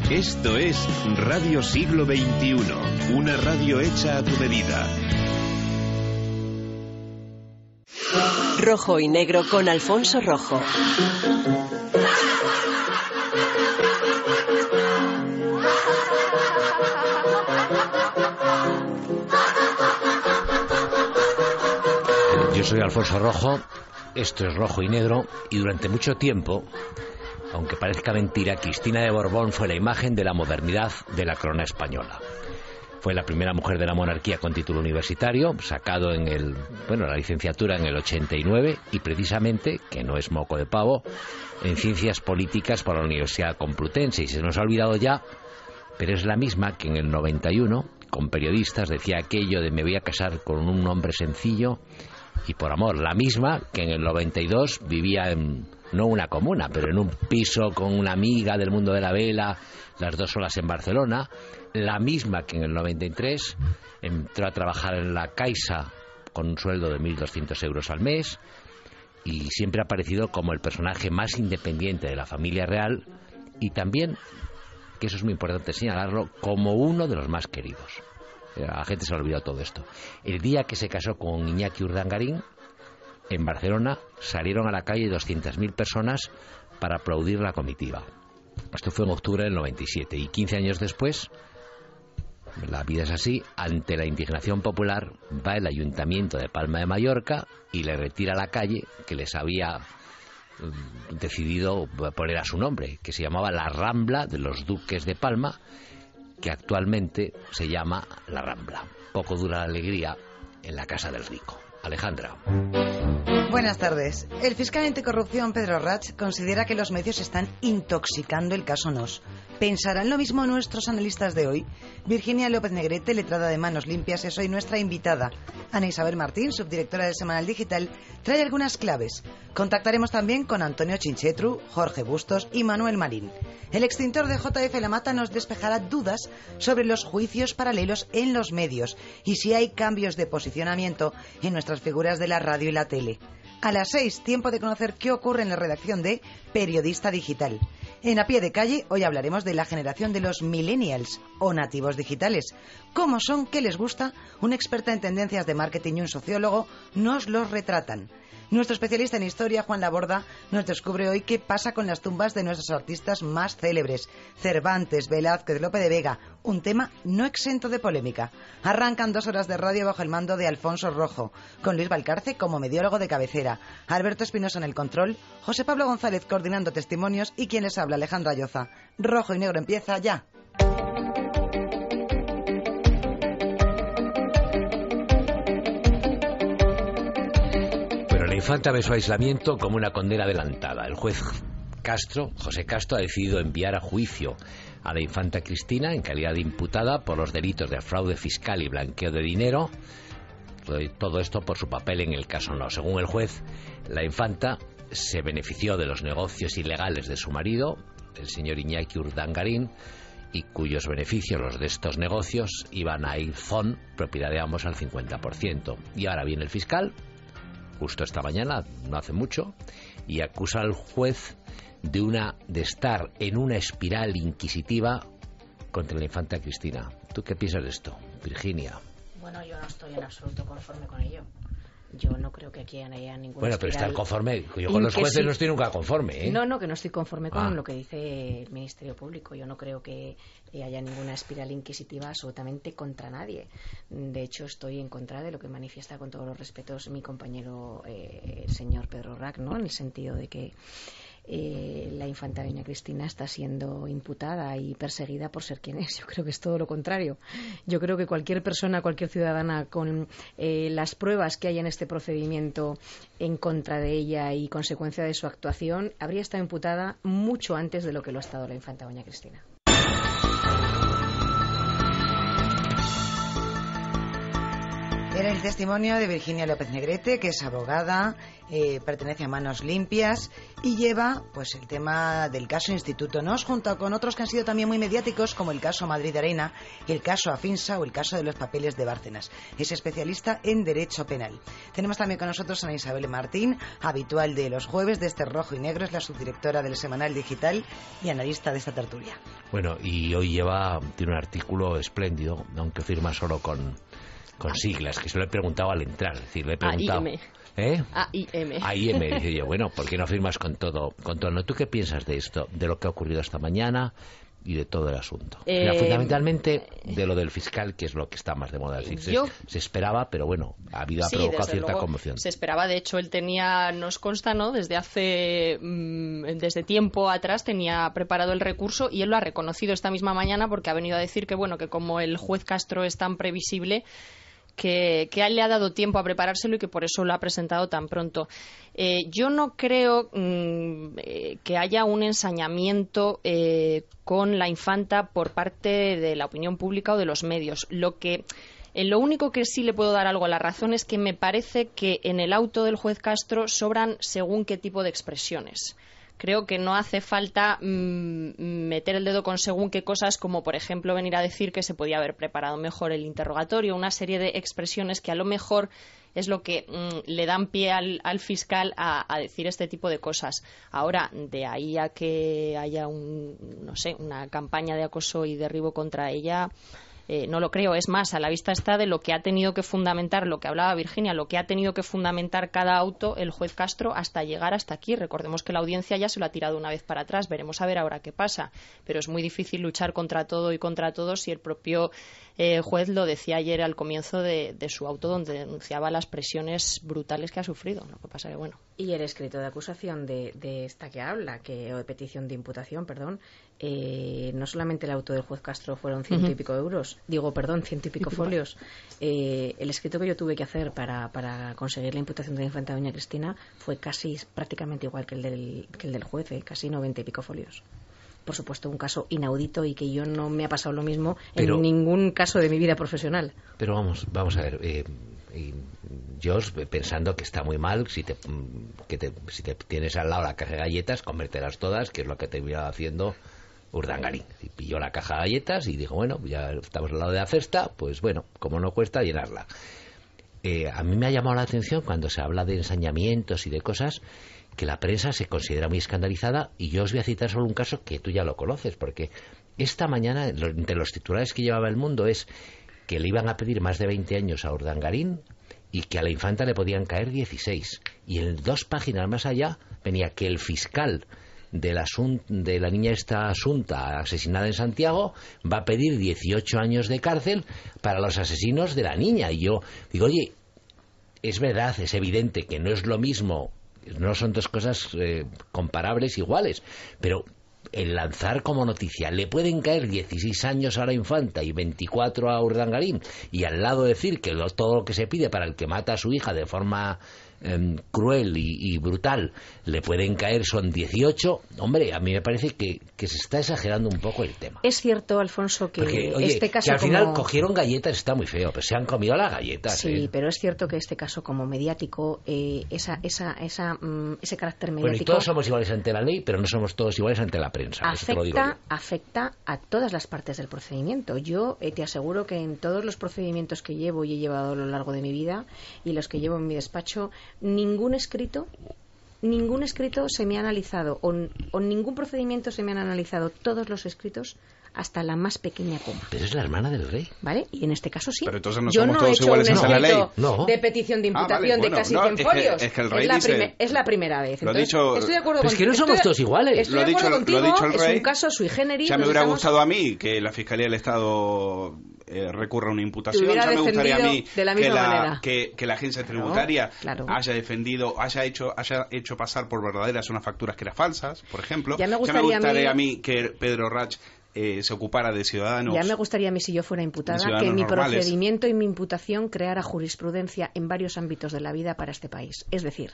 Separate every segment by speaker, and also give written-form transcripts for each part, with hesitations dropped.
Speaker 1: Esto es Radio Siglo XXI, una radio hecha a tu medida.
Speaker 2: Rojo y Negro con Alfonso Rojo.
Speaker 3: Yo soy Alfonso Rojo, esto es Rojo y Negro, y durante mucho tiempo, aunque parezca mentira, Cristina de Borbón fue la imagen de la modernidad de la corona española. Fue la primera mujer de la monarquía con título universitario, sacado en la licenciatura en el 89, y precisamente, que no es moco de pavo, en Ciencias Políticas por la Universidad Complutense. Y se nos ha olvidado ya, pero es la misma que en el 91, con periodistas, decía aquello de me voy a casar con un hombre sencillo y por amor. La misma que en el 92 vivía en, no una comuna, pero en un piso con una amiga del mundo de la vela, las dos solas en Barcelona. La misma que en el 93 entró a trabajar en la Caixa con un sueldo de 1.200 euros al mes, y siempre ha aparecido como el personaje más independiente de la familia real, y también, que eso es muy importante señalarlo, como uno de los más queridos. A la gente se le ha olvidado todo esto. El día que se casó con Iñaki Urdangarín, en Barcelona salieron a la calle 200.000 personas para aplaudir la comitiva. Esto fue en octubre del 97, y 15 años después, la vida es así, ante la indignación popular va el Ayuntamiento de Palma de Mallorca y le retira la calle que les había decidido poner a su nombre, que se llamaba la Rambla de los Duques de Palma, que actualmente se llama La Rambla. Poco dura la alegría en la casa del rico. Alejandra.
Speaker 4: Buenas tardes. El fiscal anticorrupción Pedro Rach considera que los medios están intoxicando el caso Nos. ¿Pensarán lo mismo nuestros analistas de hoy? Virginia López Negrete, letrada de Manos Limpias, es hoy nuestra invitada. Ana Isabel Martín, subdirectora del Semanal Digital, trae algunas claves. Contactaremos también con Antonio Chinchetru, Jorge Bustos y Manuel Marín. El extintor de JF La Mata nos despejará dudas sobre los juicios paralelos en los medios y si hay cambios de posicionamiento en nuestras figuras de la radio y la tele. A las 6, tiempo de conocer qué ocurre en la redacción de Periodista Digital. En A Pie de Calle, hoy hablaremos de la generación de los millennials o nativos digitales. ¿Cómo son? ¿Qué les gusta? Una experta en tendencias de marketing y un sociólogo nos los retratan. Nuestro especialista en historia, Juan Laborda, nos descubre hoy qué pasa con las tumbas de nuestros artistas más célebres: Cervantes, Velázquez, Lope de Vega, un tema no exento de polémica. Arrancan 2 horas de radio bajo el mando de Alfonso Rojo, con Luis Valcarce como mediólogo de cabecera, Alberto Espinosa en el control, José Pablo González coordinando testimonios y quien les habla, Alejandra Lloza. Rojo y Negro empieza ya.
Speaker 3: La infanta ve su aislamiento como una condena adelantada. El juez José Castro, ha decidido enviar a juicio a la infanta Cristina en calidad de imputada por los delitos de fraude fiscal y blanqueo de dinero. Todo esto por su papel en el caso No. Según el juez, la infanta se benefició de los negocios ilegales de su marido, el señor Iñaki Urdangarín, y cuyos beneficios, los de estos negocios, iban a Airfon, propiedad de ambos, al 50%. Y ahora viene el fiscal, justo esta mañana, no hace mucho, y acusa al juez de estar en una espiral inquisitiva contra la infanta Cristina. ¿Tú qué piensas de esto, Virginia?
Speaker 5: Bueno, yo no estoy en absoluto conforme con ello. Yo no creo que aquí haya ninguna
Speaker 3: Bueno, pero estar conforme. Yo con los jueces no estoy nunca conforme, ¿eh?
Speaker 5: No, que no estoy conforme con lo que dice el Ministerio Público. Yo no creo que haya ninguna espiral inquisitiva absolutamente contra nadie. De hecho, estoy en contra de lo que manifiesta, con todos los respetos, mi compañero el señor Pedro Rach, ¿no? En el sentido de que la infanta doña Cristina está siendo imputada y perseguida por ser quien es. Yo creo que es todo lo contrario. Yo creo que cualquier persona, cualquier ciudadana, con las pruebas que hay en este procedimiento en contra de ella y consecuencia de su actuación, habría estado imputada mucho antes de lo que lo ha estado la infanta doña Cristina.
Speaker 4: Era el testimonio de Virginia López Negrete, que es abogada, pertenece a Manos Limpias y lleva pues el tema del caso Instituto Nos, junto con otros que han sido también muy mediáticos, como el caso Madrid Arena, el caso Afinsa o el caso de los papeles de Bárcenas. Es especialista en Derecho Penal. Tenemos también con nosotros a Ana Isabel Martín, habitual de los jueves de este Rojo y Negro, es la subdirectora del Semanal Digital y analista de esta tertulia.
Speaker 3: Bueno, y hoy tiene un artículo espléndido, aunque firma solo con siglas, que se lo he preguntado al entrar. Es decir, le he preguntado...
Speaker 6: AIM.
Speaker 3: AIM. Dice yo, bueno, ¿por qué no firmas con todo? ¿No? ¿Tú qué piensas de esto, de lo que ha ocurrido esta mañana y de todo el asunto? Mira, fundamentalmente de lo del fiscal, que es lo que está más de moda. Es decir, se esperaba, pero bueno, ha provocado cierta conmoción.
Speaker 6: Se esperaba, de hecho, él nos consta, ¿no? Desde tiempo atrás tenía preparado el recurso y él lo ha reconocido esta misma mañana porque ha venido a decir que, bueno, que como el juez Castro es tan previsible, que a él le ha dado tiempo a preparárselo y que por eso lo ha presentado tan pronto. Yo no creo que haya un ensañamiento con la infanta por parte de la opinión pública o de los medios. Lo único que sí le puedo dar algo a la razón es que me parece que en el auto del juez Castro sobran según qué tipo de expresiones. Creo que no hace falta meter el dedo con según qué cosas, como por ejemplo venir a decir que se podía haber preparado mejor el interrogatorio, una serie de expresiones que a lo mejor es lo que le dan pie al fiscal a decir este tipo de cosas. Ahora, de ahí a que haya una campaña de acoso y derribo contra ella, no lo creo. Es más, a la vista está de lo que ha tenido que fundamentar, lo que hablaba Virginia, lo que ha tenido que fundamentar cada auto el juez Castro hasta llegar hasta aquí. Recordemos que la audiencia ya se lo ha tirado una vez para atrás. Veremos a ver ahora qué pasa. Pero es muy difícil luchar contra todo y contra todos si el propio juez lo decía ayer al comienzo de su auto, donde denunciaba las presiones brutales que ha sufrido. Lo que pasa que, bueno.
Speaker 5: Y el escrito de acusación de esta que habla, o de petición de imputación, perdón, no solamente el auto del juez Castro fueron 100 y pico euros, 100 y pico folios. El escrito que yo tuve que hacer para conseguir la imputación de la infanta doña Cristina fue prácticamente igual que el del juez, casi 90 y pico folios. Por supuesto, un caso inaudito y que yo no me ha pasado lo mismo en ningún caso de mi vida profesional.
Speaker 3: Pero vamos a ver, yo pensando que está muy mal, si te tienes al lado la caja de galletas, convértelas todas, que es lo que te iba haciendo Urdangarín. Y pilló la caja de galletas y dijo, bueno, ya estamos al lado de la cesta, pues bueno, como no cuesta llenarla. A mí me ha llamado la atención cuando se habla de ensañamientos y de cosas que la prensa se considera muy escandalizada, y yo os voy a citar solo un caso que tú ya lo conoces, porque esta mañana entre los titulares que llevaba El Mundo es que le iban a pedir más de 20 años a Urdangarín y que a la infanta le podían caer 16, y en 2 páginas más allá venía que el fiscal de la niña esta Asunta, asesinada en Santiago, va a pedir 18 años de cárcel para los asesinos de la niña. Y yo digo, oye, es verdad, es evidente que no es lo mismo, no son dos cosas comparables, iguales, pero el lanzar como noticia, le pueden caer 16 años a la infanta y 24 a Urdangarín, y al lado decir que todo lo que se pide para el que mata a su hija de forma cruel y brutal le pueden caer son 18, hombre, a mí me parece que se está exagerando un poco el tema.
Speaker 5: Es cierto, Alfonso, que
Speaker 3: porque, oye,
Speaker 5: este caso
Speaker 3: que al final cogieron galletas, está muy feo, pero se han comido las galletas.
Speaker 5: Sí, pero es cierto que este caso como mediático, ese carácter mediático...
Speaker 3: Bueno, y todos somos iguales ante la ley, pero no somos todos iguales ante la prensa.
Speaker 5: Afecta a todas las partes del procedimiento. Yo te aseguro que en todos los procedimientos que llevo y he llevado a lo largo de mi vida y los que llevo en mi despacho, ningún escrito se me ha analizado o ningún procedimiento se me han analizado todos los escritos hasta la más pequeña coma.
Speaker 3: Pero es la hermana del rey.
Speaker 5: ¿Vale? Y en este caso sí.
Speaker 7: Pero entonces no
Speaker 5: yo
Speaker 7: somos
Speaker 5: no
Speaker 7: todos
Speaker 5: he hecho
Speaker 7: iguales
Speaker 5: un
Speaker 7: ante la ley.
Speaker 5: escrito de petición de imputación de casi 100 folios.
Speaker 7: Es que el rey dice...
Speaker 5: Es la primera vez.
Speaker 7: Lo
Speaker 5: Entonces,
Speaker 7: dicho,
Speaker 5: estoy de acuerdo
Speaker 3: pues
Speaker 5: contigo.
Speaker 3: Es que no somos todos iguales.
Speaker 5: Estoy de acuerdo contigo.
Speaker 7: Lo dicho el rey.
Speaker 5: Es un caso sui generis.
Speaker 7: Ya me hubiera gustado a mí que la Fiscalía del Estado recurra a una imputación.
Speaker 5: Ya
Speaker 7: me gustaría a mí
Speaker 5: de la misma manera.
Speaker 7: que la agencia tributaria
Speaker 5: claro.
Speaker 7: haya defendido, haya hecho pasar por verdaderas unas facturas que eran falsas, por ejemplo.
Speaker 5: Ya me gustaría
Speaker 7: a mí que Pedro Rach se ocupara de ciudadanos.
Speaker 5: Ya me gustaría a mí, si yo fuera imputada, que mi procedimiento y mi imputación creara jurisprudencia en varios ámbitos de la vida para este país. Es decir,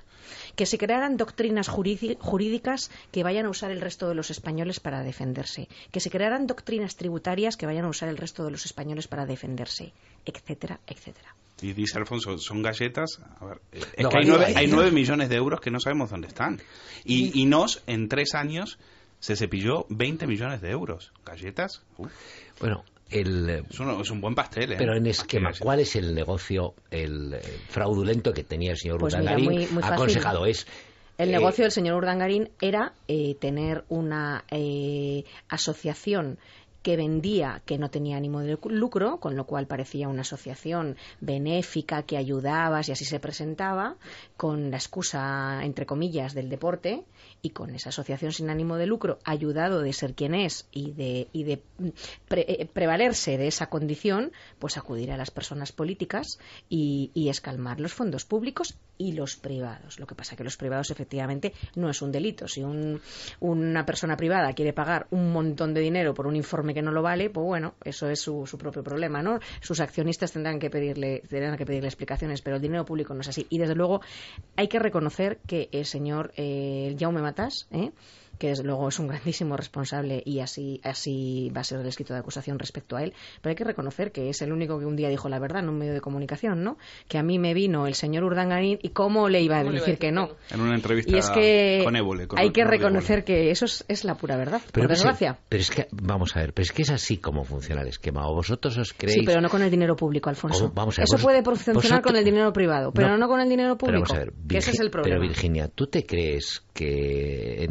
Speaker 5: que se crearan doctrinas jurídicas que vayan a usar el resto de los españoles para defenderse, que se crearan doctrinas tributarias que vayan a usar el resto de los españoles para defenderse, etcétera, etcétera.
Speaker 7: Y dice Alfonso, son galletas. A ver, es
Speaker 3: No,
Speaker 7: que
Speaker 3: vale,
Speaker 7: hay 9 millones de euros que no sabemos dónde están. Y Nos, en 3 años, se cepilló 20 millones de euros. ¿Galletas?
Speaker 3: Bueno,
Speaker 7: es un buen pastel, ¿eh?
Speaker 3: Pero en esquema, ¿cuál es el negocio fraudulento que tenía el señor Urdangarín?
Speaker 5: Muy fácil.
Speaker 3: Aconsejado
Speaker 5: el negocio del señor Urdangarín era tener una asociación que vendía, que no tenía ánimo de lucro, con lo cual parecía una asociación benéfica que ayudaba, y así se presentaba, con la excusa, entre comillas, del deporte, y con esa asociación sin ánimo de lucro, ayudado de ser quien es y de prevalerse de esa condición, pues acudir a las personas políticas y escalmar los fondos públicos y los privados. Lo que pasa que los privados efectivamente no es un delito. Si una persona privada quiere pagar un montón de dinero por un informe que no lo vale, pues bueno, eso es su propio problema, ¿no? Sus accionistas tendrán que pedirle explicaciones, pero el dinero público no es así. Y desde luego hay que reconocer que el señor Jaume Matas, que desde luego es un grandísimo responsable y así va a ser el escrito de acusación respecto a él, pero hay que reconocer que es el único que un día dijo la verdad en un medio de comunicación, ¿no? Que a mí me vino el señor Urdangarín y cómo le iba a decir que no.
Speaker 7: En una entrevista
Speaker 5: y es que
Speaker 7: con Évole.
Speaker 5: Hay que reconocer que eso es la pura verdad, por desgracia.
Speaker 3: Pero es que, vamos a ver, pero es que es así como funciona el esquema. ¿O vosotros os creéis?
Speaker 5: Sí, pero no con el dinero público, Alfonso.
Speaker 3: Vamos a ver,
Speaker 5: eso puede funcionar con el dinero privado, pero no con el dinero público.
Speaker 3: Pero vamos a ver,
Speaker 5: que ese es el problema.
Speaker 3: Pero Virginia, ¿tú te crees que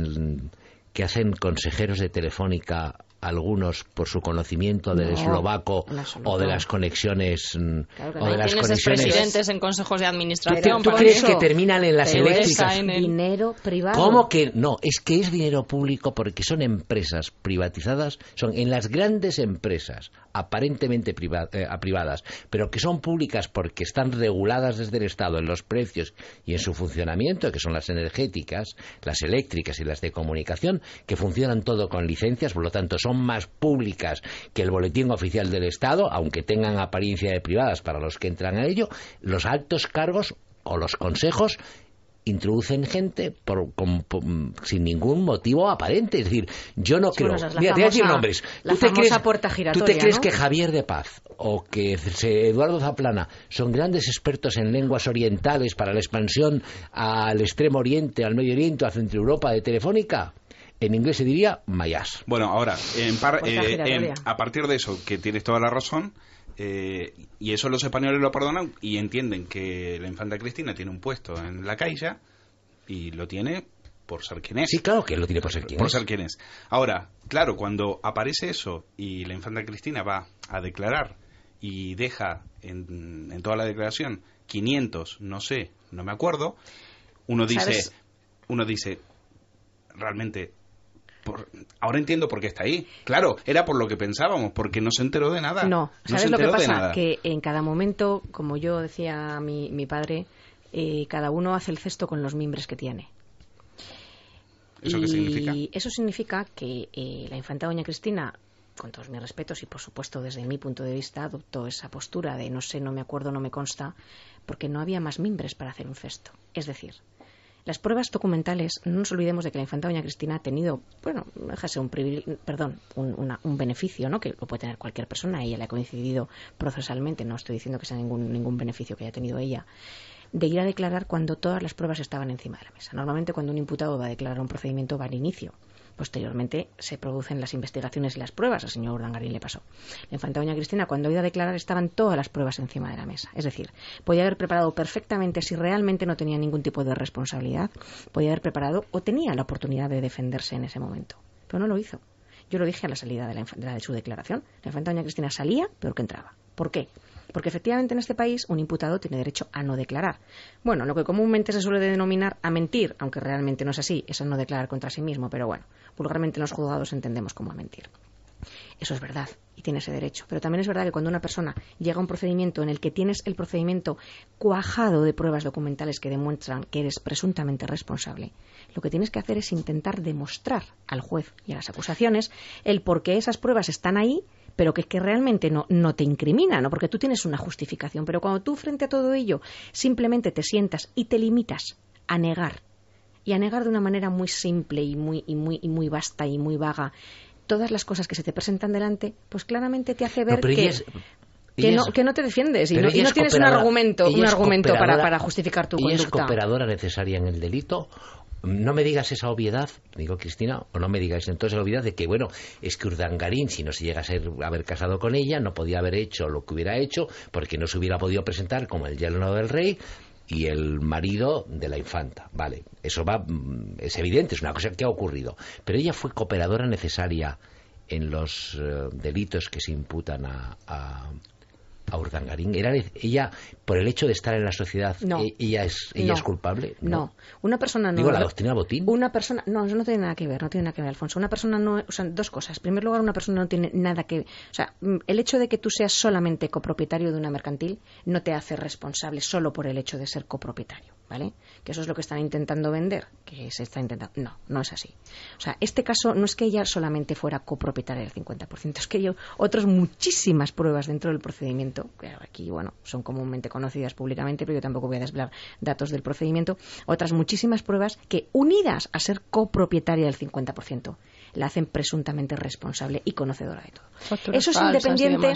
Speaker 3: hacen consejeros de Telefónica algunos por su conocimiento del eslovaco o de las conexiones o de las conexiones
Speaker 6: presidentes en consejos de administración?
Speaker 3: ¿Tú crees que terminan en las eléctricas?
Speaker 5: Dinero privado.
Speaker 3: ¿Cómo que no? Es que es dinero público porque son empresas privatizadas, son en las grandes empresas aparentemente privadas, pero que son públicas porque están reguladas desde el Estado en los precios y en su funcionamiento, que son las energéticas, las eléctricas y las de comunicación, que funcionan todo con licencias, por lo tanto son más públicas que el boletín oficial del Estado, aunque tengan apariencia de privadas para los que entran a ello. Los altos cargos o los consejos introducen gente sin ningún motivo aparente. Es decir, yo no creo... Mira, te voy a decir nombres.
Speaker 5: La famosa puerta giratoria,
Speaker 3: ¿Tú te crees
Speaker 5: ¿no?
Speaker 3: que Javier de Paz o que Eduardo Zaplana son grandes expertos en lenguas orientales para la expansión al Extremo Oriente, al Medio Oriente, a Centro Europa de Telefónica? En inglés se diría mayas.
Speaker 7: Bueno, ahora, a partir de eso, que tienes toda la razón, y eso los españoles lo perdonan y entienden que la infanta Cristina tiene un puesto en la Caixa y lo tiene por ser quien es.
Speaker 3: Sí, claro que lo tiene por ser quien es.
Speaker 7: Ahora, claro, cuando aparece eso y la infanta Cristina va a declarar y deja en toda la declaración 500, no me acuerdo, uno dice realmente... ahora entiendo por qué está ahí. Claro, era por lo que pensábamos, porque no se enteró de nada.
Speaker 5: No, ¿sabes lo que pasa? Que en cada momento, como yo decía mi padre, cada uno hace el cesto con los mimbres que tiene.
Speaker 7: ¿Eso qué significa?
Speaker 5: Y eso significa que la infanta doña Cristina, con todos mis respetos y por supuesto desde mi punto de vista, adoptó esa postura de no sé, no me acuerdo, no me consta, porque no había más mimbres para hacer un cesto. Es decir, las pruebas documentales, no nos olvidemos de que la infanta doña Cristina ha tenido, bueno, déjase un beneficio, ¿no? Que lo puede tener cualquier persona, ella le ha coincidido procesalmente, no estoy diciendo que sea ningún beneficio que haya tenido ella, de ir a declarar cuando todas las pruebas estaban encima de la mesa. Normalmente cuando un imputado va a declarar un procedimiento va al inicio. Posteriormente se producen las investigaciones y las pruebas. Al señor Urdangarín le pasó. La infanta doña Cristina, cuando iba a declarar, estaban todas las pruebas encima de la mesa. Es decir, podía haber preparado perfectamente, si realmente no tenía ningún tipo de responsabilidad, podía haber preparado o tenía la oportunidad de defenderse en ese momento. Pero no lo hizo. Yo lo dije a la salida de su declaración. La infanta doña Cristina salía peor que entraba. ¿Por qué? Porque efectivamente en este país un imputado tiene derecho a no declarar. Bueno, lo que comúnmente se suele denominar a mentir, aunque realmente no es así, es a no declarar contra sí mismo, pero bueno, vulgarmente en los juzgados entendemos como a mentir. Eso es verdad y tiene ese derecho. Pero también es verdad que cuando una persona llega a un procedimiento en el que tienes el procedimiento cuajado de pruebas documentales que demuestran que eres presuntamente responsable, lo que tienes que hacer es intentar demostrar al juez y a las acusaciones el por qué esas pruebas están ahí, pero que realmente no te incrimina, ¿no? Porque tú tienes una justificación. Pero cuando tú frente a todo ello simplemente te sientas y te limitas a negar, y a negar de una manera muy simple y muy vasta y muy vaga todas las cosas que se te presentan delante, pues claramente te hace ver que... Que no te defiendes y no tienes un argumento para justificar tu conducta.
Speaker 3: ¿Ella es cooperadora necesaria en el delito? No me digas esa obviedad, digo Cristina, o no me digas entonces la obviedad de que, bueno, es que Urdangarín, si no se llega a haber casado con ella, no podía haber hecho lo que hubiera hecho porque no se hubiera podido presentar como el yerno del rey y el marido de la infanta. Vale, eso es evidente, es una cosa que ha ocurrido. Pero ella fue cooperadora necesaria en los delitos que se imputan a Urdangarín. ¿Era ella, por el hecho de estar en la sociedad, ella es culpable?
Speaker 5: No. Una persona no...
Speaker 3: Digo, la doctrina Botín.
Speaker 5: Una persona... No, eso no tiene nada que ver, Alfonso. Una persona no... O sea, dos cosas. En primer lugar, una persona no tiene nada que... O sea, el hecho de que tú seas solamente copropietario de una mercantil no te hace responsable solo por el hecho de ser copropietario, ¿vale? Que eso es lo que están intentando vender, que se está intentando... No es así. O sea, este caso no es que ella solamente fuera copropietaria del 50%, es que hay otras muchísimas pruebas dentro del procedimiento, que aquí, bueno, son comúnmente conocidas públicamente, pero yo tampoco voy a desvelar datos del procedimiento, otras muchísimas pruebas que, unidas a ser copropietaria del 50%, la hacen presuntamente responsable y conocedora de todo.
Speaker 6: Facturas
Speaker 5: eso es independiente...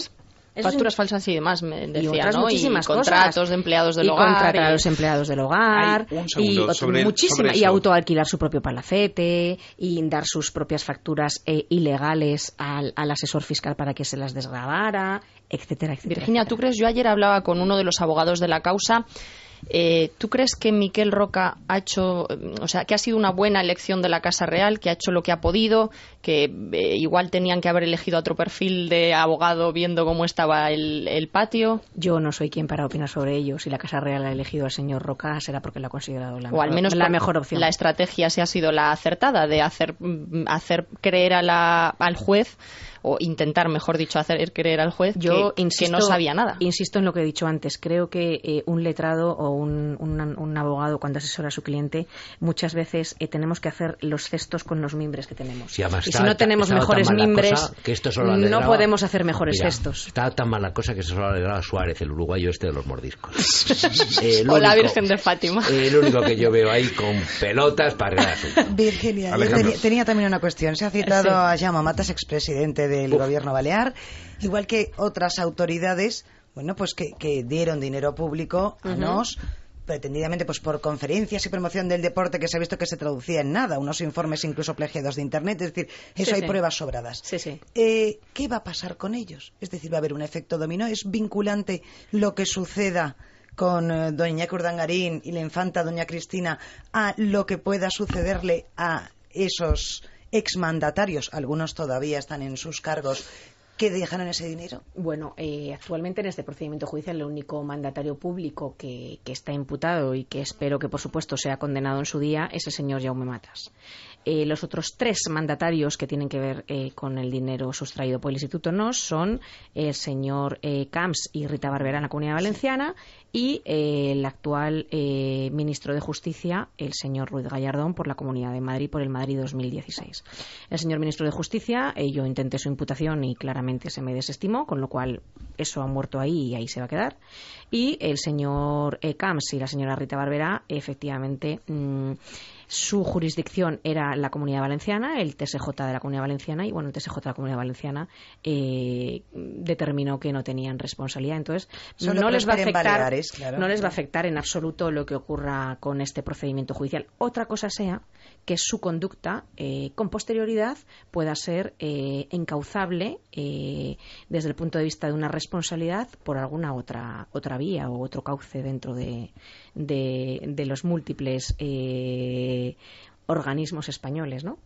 Speaker 6: Facturas falsas y demás, me decía,
Speaker 5: y otras
Speaker 6: ¿no?
Speaker 5: muchísimas
Speaker 6: y contratos
Speaker 5: cosas.
Speaker 6: de empleados del
Speaker 5: y
Speaker 6: hogar.
Speaker 5: Contratar a los empleados del hogar. Y autoalquilar su propio palacete. Y dar sus propias facturas ilegales al asesor fiscal para que se las desgrabara, etcétera, etcétera.
Speaker 6: Virginia, ¿tú crees? Yo ayer hablaba con uno de los abogados de la causa. ¿Tú crees que Miquel Roca ha hecho, o sea, que ha sido una buena elección de la Casa Real, que ha hecho lo que ha podido, que igual tenían que haber elegido otro perfil de abogado viendo cómo estaba el patio?
Speaker 5: Yo no soy quien para opinar sobre ello. Si la Casa Real ha elegido al señor Roca, será porque lo ha considerado
Speaker 6: o al menos
Speaker 5: la mejor opción.
Speaker 6: La estrategia sí ha sido la acertada, de hacer creer al juez, o intentar, mejor dicho, hacer creer al juez que no sabía nada.
Speaker 5: Insisto en lo que he dicho antes. Creo que un letrado o un abogado, cuando asesora a su cliente, muchas veces tenemos que hacer los cestos con los mimbres que tenemos.
Speaker 3: Sí,
Speaker 5: y si no tenemos mejores mimbres, no podemos hacer mejores cestos.
Speaker 3: Está tan mala cosa que se solo alegraba Suárez, el uruguayo este de los mordiscos.
Speaker 6: O la Virgen de Fátima.
Speaker 3: El único que yo veo ahí con pelotas para arreglar.
Speaker 4: Virginia, yo tenía también una cuestión. Se ha citado a Jaume Matas, expresidente del gobierno balear, igual que otras autoridades, bueno, pues que dieron dinero público a NOS, pretendidamente pues por conferencias y promoción del deporte, que se ha visto que se traducía en nada, unos informes incluso plagiados de internet, es decir, eso hay pruebas sobradas. ¿Qué va a pasar con ellos? Es decir, ¿va a haber un efecto dominó? ¿Es vinculante lo que suceda con doña Iñaki Urdangarín y la infanta doña Cristina a lo que pueda sucederle a esos exmandatarios? Algunos todavía están en sus cargos, que dejaron ese dinero.
Speaker 5: Bueno, actualmente en este procedimiento judicial el único mandatario público que está imputado y que espero que por supuesto sea condenado en su día es el señor Jaume Matas. Los otros tres mandatarios que tienen que ver con el dinero sustraído por el Instituto NOS son el señor Camps y Rita Barberá en la Comunidad Valenciana y el actual ministro de Justicia, el señor Ruiz Gallardón, por la Comunidad de Madrid, por el Madrid 2016. El señor ministro de Justicia, yo intenté su imputación y claramente se me desestimó, con lo cual eso ha muerto ahí y ahí se va a quedar. Y el señor Camps y la señora Rita Barberá, efectivamente, su jurisdicción era la Comunidad Valenciana, el TSJ de la Comunidad Valenciana, y bueno, el TSJ de la Comunidad Valenciana determinó que no tenían responsabilidad. Entonces, no les va a afectar en absoluto lo que ocurra con este procedimiento judicial. Otra cosa sea que su conducta con posterioridad pueda ser encauzable desde el punto de vista de una responsabilidad por alguna otra vía o otro cauce dentro de los múltiples organismos españoles, ¿no?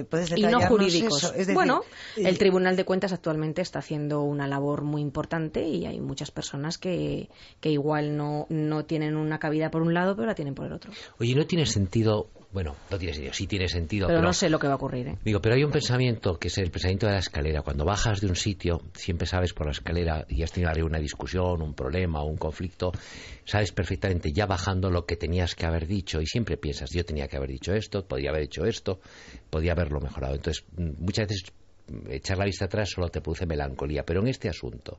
Speaker 4: ¿Puedes
Speaker 5: y no jurídicos.
Speaker 4: Eso? Es decir,
Speaker 5: bueno, el Tribunal de Cuentas actualmente está haciendo una labor muy importante y hay muchas personas que igual no tienen una cabida por un lado, pero la tienen por el otro.
Speaker 3: Oye, no tiene sentido... Bueno, no tiene sentido, sí tiene sentido.
Speaker 5: Pero no sé lo que va a ocurrir, ¿eh?
Speaker 3: Digo, pero hay un pensamiento que es el pensamiento de la escalera. Cuando bajas de un sitio, siempre sabes por la escalera y has tenido una discusión, un problema o un conflicto, sabes perfectamente ya bajando lo que tenías que haber dicho y siempre piensas, yo tenía que haber dicho esto, podía haber hecho esto, podía haberlo mejorado. Entonces, muchas veces echar la vista atrás solo te produce melancolía, pero en este asunto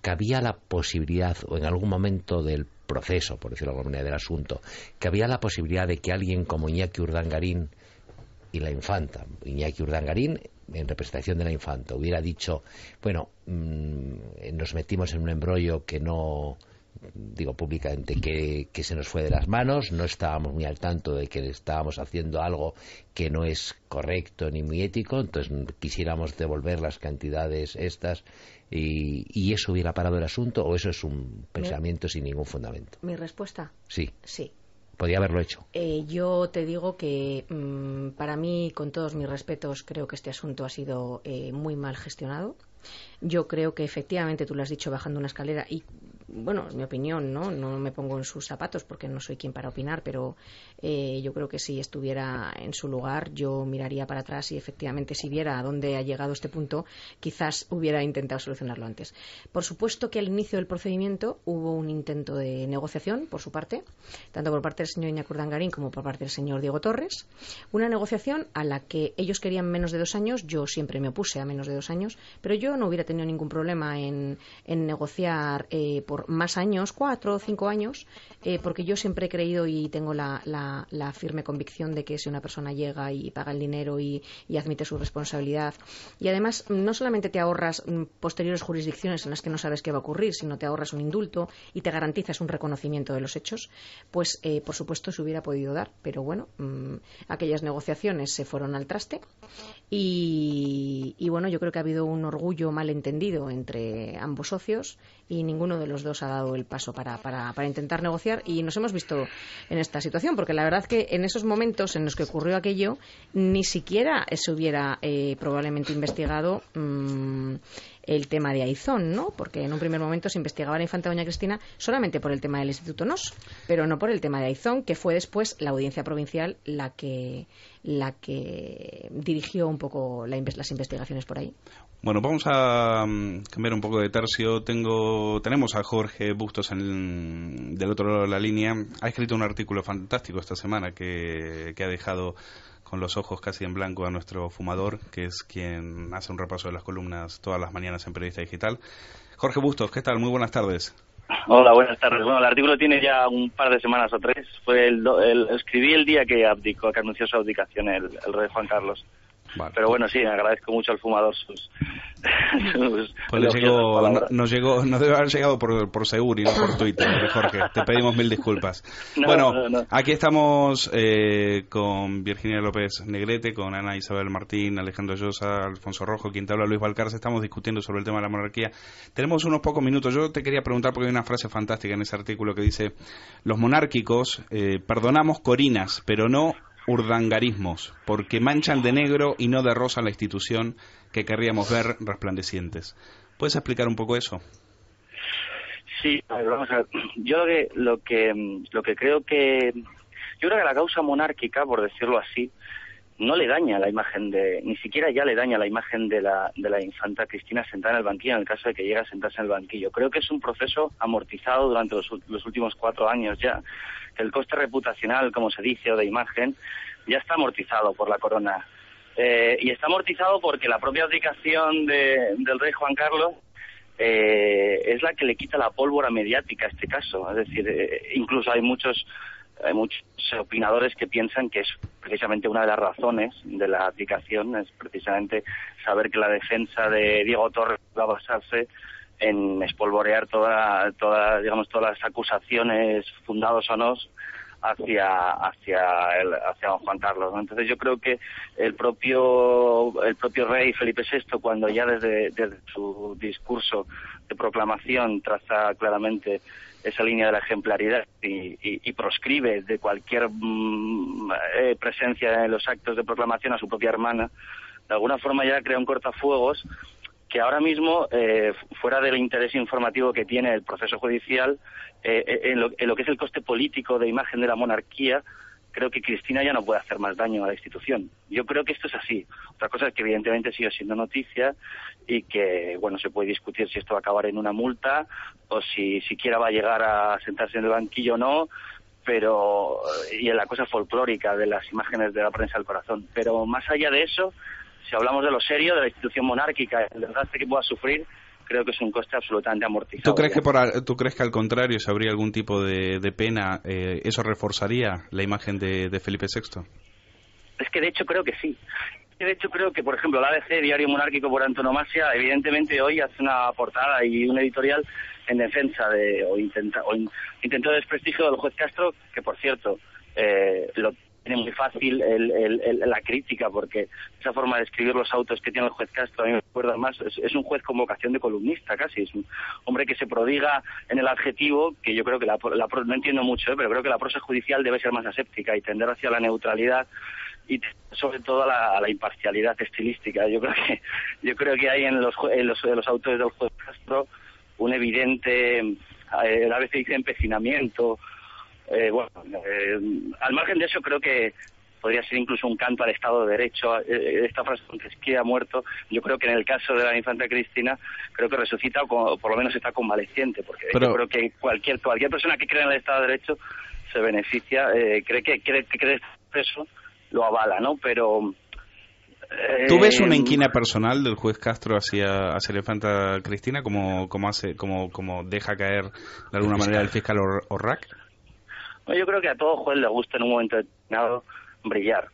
Speaker 3: cabía la posibilidad, o en algún momento del proceso, por decirlo de alguna manera, del asunto, que había la posibilidad de que alguien como Iñaki Urdangarín y la infanta, Iñaki Urdangarín, en representación de la infanta, hubiera dicho, bueno, nos metimos en un embrollo que no, digo públicamente, que se nos fue de las manos, no estábamos muy al tanto de que estábamos haciendo algo que no es correcto ni muy ético, entonces quisiéramos devolver las cantidades estas, y eso hubiera parado el asunto, o eso es un pensamiento sin ningún fundamento.
Speaker 5: ¿Mi respuesta?
Speaker 3: Sí.
Speaker 5: Sí.
Speaker 3: Podía haberlo hecho.
Speaker 5: Yo te digo que para mí, con todos mis respetos, creo que este asunto ha sido muy mal gestionado. Yo creo que efectivamente, tú lo has dicho, bajando una escalera, y bueno, es mi opinión, no me pongo en sus zapatos porque no soy quien para opinar, pero yo creo que si estuviera en su lugar, yo miraría para atrás y efectivamente, si viera a dónde ha llegado este punto, quizás hubiera intentado solucionarlo antes. Por supuesto que al inicio del procedimiento hubo un intento de negociación por su parte, tanto por parte del señor Iñaki Urdangarín como por parte del señor Diego Torres, una negociación a la que ellos querían menos de 2 años, yo siempre me opuse a menos de 2 años, pero yo no hubiera tenido ningún problema en negociar por más años, 4 o 5 años, porque yo siempre he creído y tengo la firme convicción de que si una persona llega y paga el dinero y admite su responsabilidad, y además no solamente te ahorras posteriores jurisdicciones en las que no sabes qué va a ocurrir, sino te ahorras un indulto y te garantizas un reconocimiento de los hechos, pues por supuesto se hubiera podido dar, pero bueno, aquellas negociaciones se fueron al traste y bueno, yo creo que ha habido un orgullo malentendido entre ambos socios y ninguno de los dos ha dado el paso para intentar negociar, y nos hemos visto en esta situación, porque la verdad que en esos momentos en los que ocurrió aquello ni siquiera se hubiera probablemente investigado el tema de Aizón, ¿no? Porque en un primer momento se investigaba a la infanta doña Cristina solamente por el tema del Instituto NOS, pero no por el tema de Aizón, que fue después la Audiencia Provincial la que dirigió un poco las investigaciones por ahí.
Speaker 7: Bueno, vamos a cambiar un poco de tercio. Tenemos a Jorge Bustos del otro lado de la línea. Ha escrito un artículo fantástico esta semana que ha dejado con los ojos casi en blanco a nuestro fumador, que es quien hace un repaso de las columnas todas las mañanas en Periodista Digital. Jorge Bustos, ¿qué tal? Muy buenas tardes.
Speaker 8: Hola, buenas tardes. Bueno, el artículo tiene ya un par de semanas o 3. Escribí el día que abdicó, que anunció su abdicación el rey Juan Carlos. Vale. Pero bueno, sí, agradezco mucho al fumador sus
Speaker 7: pues nos debe haber llegado por Seguro y no por Twitter, Jorge. Te pedimos 1000 disculpas. No. Aquí estamos con Virginia López Negrete, con Ana Isabel Martín, Alejandro Llosa, Alfonso Rojo, quien te habla, Luis Valcarce. Estamos discutiendo sobre el tema de la monarquía. Tenemos unos pocos minutos. Yo te quería preguntar, porque hay una frase fantástica en ese artículo que dice: los monárquicos perdonamos corinas, pero no urdangarismos, porque manchan de negro y no de rosa la institución que querríamos ver resplandecientes. ¿Puedes explicar un poco eso?
Speaker 8: Sí, vamos a ver. Yo lo que creo que la causa monárquica, por decirlo así, no le daña la imagen ni siquiera ya le daña la imagen de la infanta Cristina sentada en el banquillo, en el caso de que llegue a sentarse en el banquillo. Creo que es un proceso amortizado durante los últimos 4 años ya. El coste reputacional, como se dice, o de imagen, ya está amortizado por la corona. Y está amortizado porque la propia abdicación del rey Juan Carlos es la que le quita la pólvora mediática a este caso. Es decir, incluso hay muchos opinadores que piensan que es precisamente una de las razones de la abdicación, es precisamente saber que la defensa de Diego Torres va a basarse en espolvorear todas las acusaciones, fundados o no, hacia don Juan Carlos, ¿no? Entonces yo creo que el propio rey Felipe VI, cuando ya desde su discurso de proclamación traza claramente esa línea de la ejemplaridad y proscribe de cualquier presencia en los actos de proclamación a su propia hermana, de alguna forma ya crea un cortafuegos que ahora mismo, fuera del interés informativo que tiene el proceso judicial, en lo que es el coste político de imagen de la monarquía, creo que Cristina ya no puede hacer más daño a la institución. Yo creo que esto es así. Otra cosa es que evidentemente sigue siendo noticia y que, bueno, se puede discutir si esto va a acabar en una multa o si siquiera va a llegar a sentarse en el banquillo o no, pero y en la cosa folclórica de las imágenes de la prensa del corazón. Pero más allá de eso, si hablamos de lo serio, de la institución monárquica, el desgaste que pueda sufrir, creo que es un coste absolutamente amortizado.
Speaker 7: ¿Tú crees que al contrario, si habría algún tipo de pena, eso reforzaría la imagen de Felipe VI?
Speaker 8: Es que de hecho creo que sí. De hecho, creo que, por ejemplo, el ABC, Diario Monárquico por antonomasia, evidentemente hoy hace una portada y un editorial en defensa intentó desprestigio del juez Castro, que, por cierto, lo tiene muy fácil la crítica, porque esa forma de escribir los autos que tiene el juez Castro a mí me recuerda más, es un juez con vocación de columnista casi, es un hombre que se prodiga en el adjetivo, que yo creo que no entiendo mucho, pero creo que la prosa judicial debe ser más aséptica y tender hacia la neutralidad y sobre todo a la imparcialidad estilística. Yo creo que hay en los autores del juez Castro un evidente, a veces dice empecinamiento. Al margen de eso, creo que podría ser incluso un canto al Estado de Derecho. Esta frase que ha muerto, yo creo que en el caso de la infanta Cristina, creo que resucita o por lo menos está convaleciente, porque yo creo que cualquier persona que cree en el Estado de Derecho se beneficia, cree que eso lo avala, ¿no? Pero
Speaker 7: ¿tú ves una inquina personal del juez Castro hacia la infanta Cristina, como deja caer de alguna manera el fiscal Orrac?
Speaker 8: Yo creo que a todo juez le gusta en un momento determinado brillar.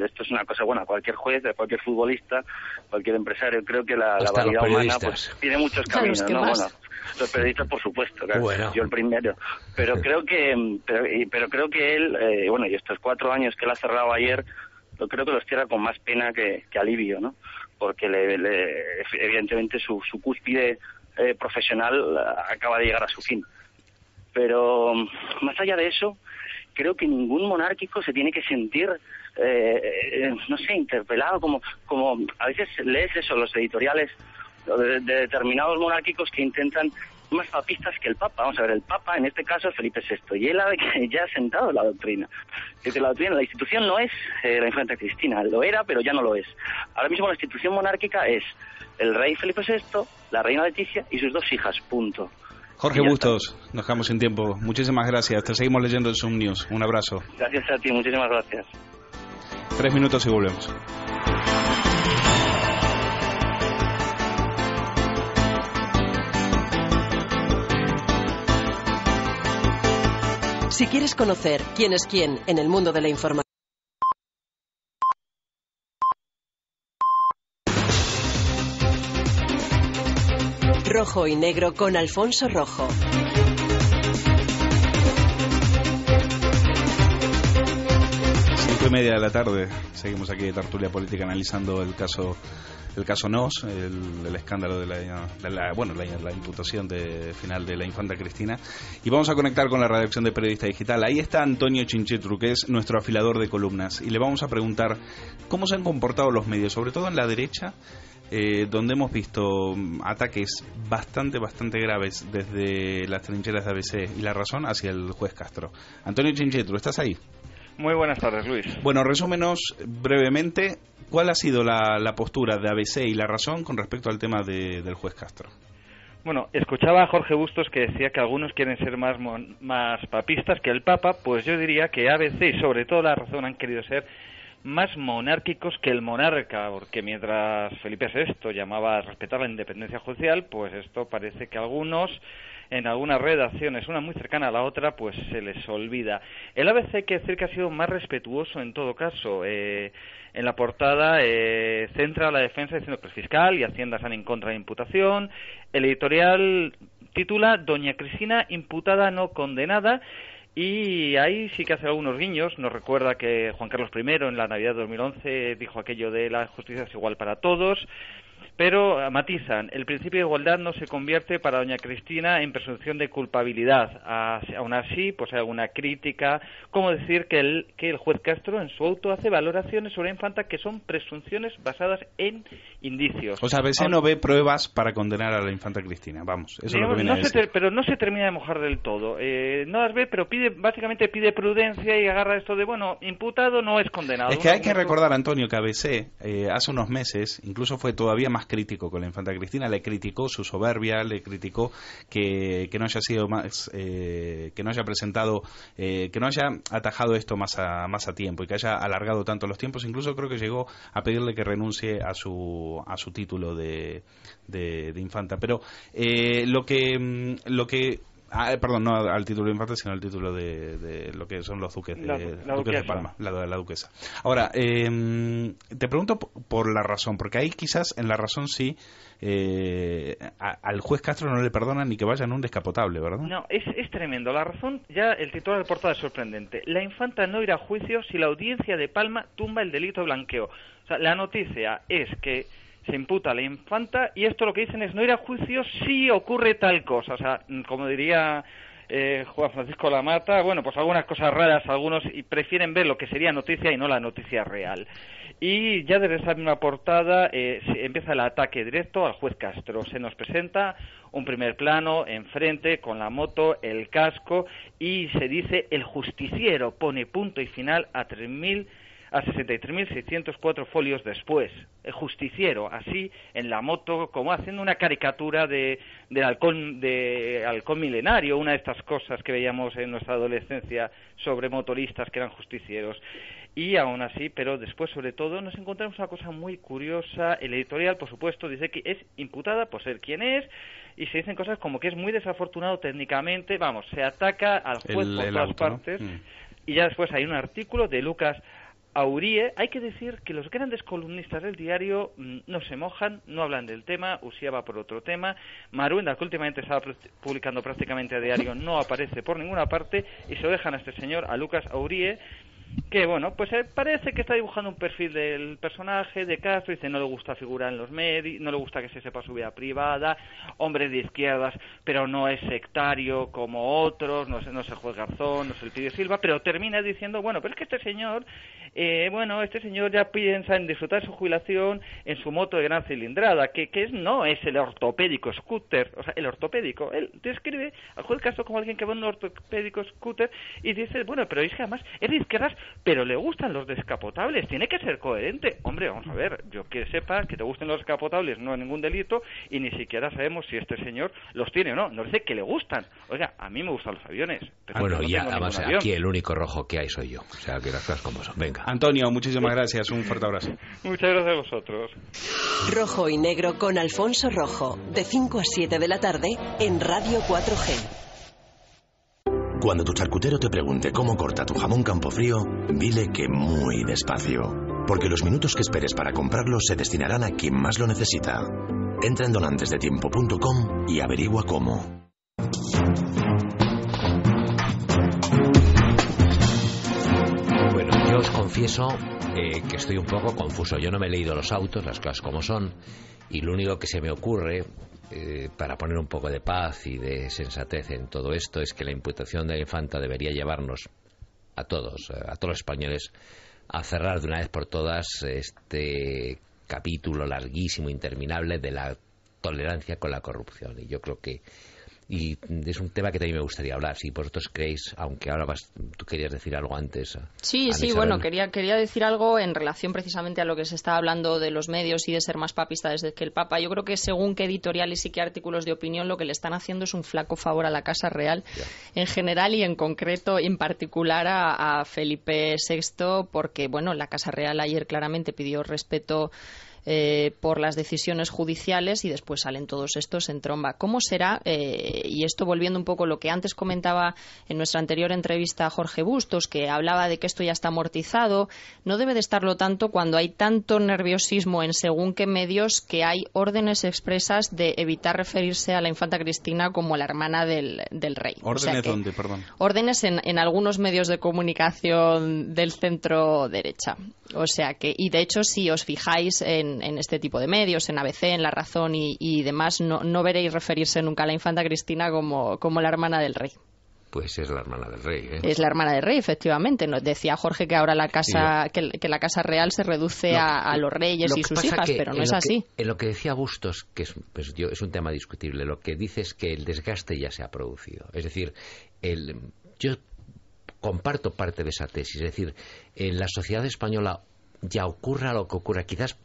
Speaker 8: Esto es una cosa buena. Cualquier juez, cualquier futbolista, cualquier empresario, creo que la vanidad humana pues tiene muchos caminos, ¿no? Bueno, los periodistas, por supuesto, claro, bueno. Yo el primero. Pero creo que él, y estos 4 años que él ha cerrado ayer, yo creo que los cierra con más pena que alivio, ¿no? Porque evidentemente su cúspide profesional acaba de llegar a su fin. Pero más allá de eso, creo que ningún monárquico se tiene que sentir, interpelado, como a veces lees eso, los editoriales de determinados monárquicos que intentan más papistas que el Papa. Vamos a ver, el Papa en este caso es Felipe VI, y él ya ha sentado la doctrina. La institución no es la infanta Cristina, lo era, pero ya no lo es. Ahora mismo la institución monárquica es el rey Felipe VI, la reina Leticia y sus 2 hijas, punto.
Speaker 7: Jorge Bustos, nos quedamos sin tiempo. Muchísimas gracias. Te seguimos leyendo en Zoom News. Un abrazo.
Speaker 8: Gracias a ti, muchísimas gracias.
Speaker 7: 3 minutos y volvemos.
Speaker 2: Si quieres conocer quién es quién en el mundo de la información. Rojo y Negro con Alfonso Rojo.
Speaker 7: 5:30 de la tarde. Seguimos aquí de tertulia política analizando el caso Nos, el escándalo de la imputación final de la infanta Cristina. Y vamos a conectar con la redacción de Periodista Digital. Ahí está Antonio Chinchetru, que es nuestro afilador de columnas, y le vamos a preguntar cómo se han comportado los medios, sobre todo en la derecha, donde hemos visto ataques bastante graves desde las trincheras de ABC y La Razón hacia el juez Castro. Antonio Chinchetru, ¿estás ahí?
Speaker 9: Muy buenas tardes, Luis.
Speaker 7: Bueno, resúmenos brevemente cuál ha sido la postura de ABC y La Razón con respecto al tema del juez Castro.
Speaker 9: Bueno, escuchaba a Jorge Bustos que decía que algunos quieren ser más papistas que el Papa. Pues yo diría que ABC y sobre todo La Razón han querido ser más monárquicos que el monarca, porque mientras Felipe VI llamaba a respetar la independencia judicial, pues esto parece que algunos, en algunas redacciones, una muy cercana a la otra, pues se les olvida. El ABC hay que decir que ha sido más respetuoso en todo caso. En la portada centra la defensa diciendo que el fiscal y Hacienda están en contra de la imputación. El editorial titula Doña Cristina imputada no condenada. Y ahí sí que hace algunos guiños. Nos recuerda que Juan Carlos I en la Navidad de 2011 dijo aquello de la justicia es igual para todos, pero matizan, el principio de igualdad no se convierte para doña Cristina en presunción de culpabilidad. Aún así, pues hay alguna crítica, como decir que el juez Castro en su auto hace valoraciones sobre la infanta que son presunciones basadas en indicios.
Speaker 7: O sea, ABC no ve pruebas para condenar a la infanta Cristina, vamos, eso es lo que viene a decir.
Speaker 9: Pero no se termina de mojar del todo. No las ve, pero básicamente pide prudencia y agarra esto de, imputado no es condenado.
Speaker 7: Es que hay que recordar, Antonio, que ABC hace unos meses incluso fue todavía más crítico con la infanta Cristina, le criticó su soberbia, le criticó que no haya sido más, que no haya presentado, que no haya atajado esto más a tiempo y que haya alargado tanto los tiempos. Incluso creo que llegó a pedirle que renuncie a su título de infanta. Pero lo que Perdón, no al título de infanta, sino al título de lo que son los duques de Palma, la duquesa. Ahora, te pregunto por la razón, porque ahí quizás en la razón sí, al juez Castro no le perdonan ni que vaya en un descapotable, ¿verdad?
Speaker 9: No, es tremendo. La razón, ya el titular de portada es sorprendente. La infanta no irá a juicio si la audiencia de Palma tumba el delito de blanqueo. O sea, la noticia es que se imputa a la infanta y esto lo que dicen es no ir a juicio si ocurre tal cosa. O sea, como diría Juan Francisco Lamata, bueno, pues algunas cosas raras, algunos y prefieren ver lo que sería noticia y no la noticia real. Y ya desde esa misma portada se empieza el ataque directo al juez Castro. Se nos presenta un primer plano enfrente con la moto, el casco y se dice el justiciero pone punto y final a 63.604 folios después. El justiciero, así, en la moto, como haciendo una caricatura de halcón milenario, una de estas cosas que veíamos en nuestra adolescencia sobre motoristas que eran justicieros. Y aún así, pero después, sobre todo, nos encontramos una cosa muy curiosa. El editorial, por supuesto, dice que es imputada por ser quien es, y se dicen cosas como que es muy desafortunado técnicamente. Vamos, se ataca al juez por todas partes. ¿No? Y ya después hay un artículo de Lucas Aurie. Hay que decir que los grandes columnistas del diario no se mojan, no hablan del tema. Usía va por otro tema. Maruenda, que últimamente estaba publicando prácticamente a diario, no aparece por ninguna parte y se lo dejan a este señor, a Lucas Aurie, que bueno, pues parece que está dibujando un perfil del personaje de Castro. Dice no le gusta figurar en los medios, no le gusta que se sepa su vida privada, hombre de izquierdas, pero no es sectario como otros, no es el juez Garzón, no es el Pidio Silva, pero termina diciendo, bueno, pero es que este señor ya piensa en disfrutar su jubilación en su moto de gran cilindrada, que no es el ortopédico scooter, o sea, el ortopédico, él describe al juez Castro como alguien que va en un ortopédico scooter y dice, bueno, pero es que además es de izquierdas, pero le gustan los descapotables, tiene que ser coherente. Hombre, vamos a ver, yo que sepa que te gusten los descapotables no es ningún delito y ni siquiera sabemos si este señor los tiene o no. Nos dice que le gustan. Oiga, a mí me gustan los aviones. Pero
Speaker 3: bueno,
Speaker 9: no
Speaker 3: ya, además aquí el único rojo que hay soy yo. O sea, que las cosas como son. Venga.
Speaker 7: Antonio, muchísimas gracias. Un fuerte abrazo.
Speaker 9: Muchas gracias a vosotros.
Speaker 2: Rojo y Negro con Alfonso Rojo, de 5 a 7 de la tarde en Radio 4G.
Speaker 10: Cuando tu charcutero te pregunte cómo corta tu jamón Campofrío, dile que muy despacio, porque los minutos que esperes para comprarlo se destinarán a quien más lo necesita. Entra en donantesdetiempo.com y averigua cómo.
Speaker 3: Bueno, yo os confieso que estoy un poco confuso. Yo no me he leído los autos, las cosas como son, y lo único que se me ocurre para poner un poco de paz y de sensatez en todo esto es que la imputación de la infanta debería llevarnos a todos los españoles a cerrar de una vez por todas este capítulo larguísimo, interminable de la tolerancia con la corrupción. Y yo creo que es un tema que también me gustaría hablar. Si vosotros creéis, aunque ahora tú querías decir algo antes.
Speaker 6: Sí, bueno, quería decir algo en relación precisamente a lo que se está hablando de los medios y de ser más papista desde que el Papa. Yo creo que según qué editoriales y qué artículos de opinión, lo que le están haciendo es un flaco favor a la Casa Real en general y en concreto, en particular a Felipe VI, porque bueno, la Casa Real ayer claramente pidió respeto por las decisiones judiciales y después salen todos estos en tromba. ¿Cómo será? Y esto volviendo un poco a lo que antes comentaba en nuestra anterior entrevista a Jorge Bustos, que hablaba de que esto ya está amortizado. No debe de estarlo tanto cuando hay tanto nerviosismo en según qué medios que hay órdenes expresas de evitar referirse a la infanta Cristina como la hermana del rey.
Speaker 7: ¿Órdenes dónde, perdón?
Speaker 6: Órdenes en algunos medios de comunicación del centro derecha. O sea que, y de hecho, si os fijáis en este tipo de medios, en ABC, en La Razón y demás, no veréis referirse nunca a la infanta Cristina como la hermana del rey.
Speaker 3: Pues es la hermana del rey, ¿eh?
Speaker 6: Es la hermana del rey, efectivamente. Nos decía Jorge que ahora la casa que la Casa Real se reduce a los reyes y sus hijas, pero no es así.
Speaker 3: En lo que decía Bustos, que es un tema discutible, lo que dice es que el desgaste ya se ha producido. Es decir, yo comparto parte de esa tesis. Es decir, en la sociedad española ya ocurra lo que ocurra, quizás,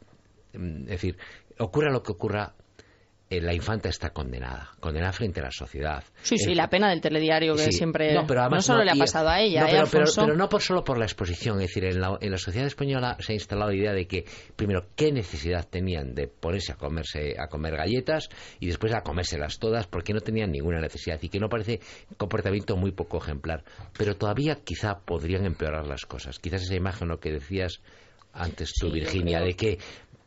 Speaker 3: es decir, ocurra lo que ocurra, la infanta está condenada frente a la sociedad.
Speaker 6: Sí, la pena del telediario que siempre no solo le ha pasado a ella,
Speaker 3: pero no solo por la exposición, es decir, en la sociedad española se ha instalado la idea de que, primero, qué necesidad tenían de ponerse a comer galletas y después a comérselas todas porque no tenían ninguna necesidad, y que no parece un comportamiento muy poco ejemplar, pero todavía quizá podrían empeorar las cosas. Quizás esa imagen, lo que decías antes tú, Virginia, de que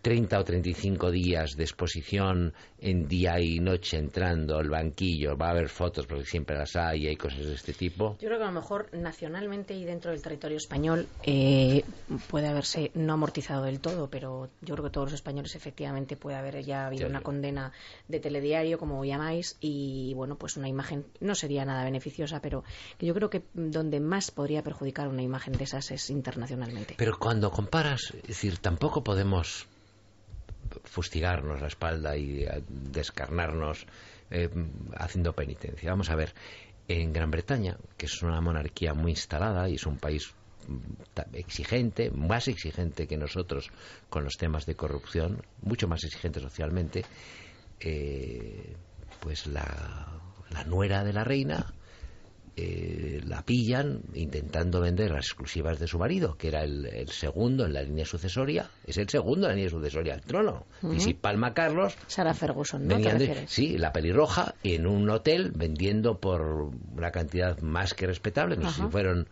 Speaker 3: 30 o 35 días de exposición en día y noche entrando al banquillo, va a haber fotos porque siempre las hay y hay cosas de este tipo.
Speaker 5: Yo creo que a lo mejor nacionalmente y dentro del territorio español puede haberse no amortizado del todo, pero yo creo que todos los españoles efectivamente puede haber ya habido una condena de telediario, como llamáis, y bueno, pues una imagen no sería nada beneficiosa, pero yo creo que donde más podría perjudicar una imagen de esas es internacionalmente.
Speaker 3: Pero cuando comparas, es decir, tampoco podemos fustigarnos la espalda y descarnarnos haciendo penitencia. Vamos a ver, en Gran Bretaña, que es una monarquía muy instalada y es un país exigente, más exigente que nosotros con los temas de corrupción, mucho más exigente socialmente, pues la nuera de la reina la pillan intentando vender las exclusivas de su marido, que era el segundo en la línea sucesoria, es el segundo en la línea sucesoria al trono. Y si Palma Carlos,
Speaker 5: Sarah Ferguson, ¿no? ¿Te refieres?
Speaker 3: Sí, la pelirroja, en un hotel vendiendo por una cantidad más que respetable, no sé si fueron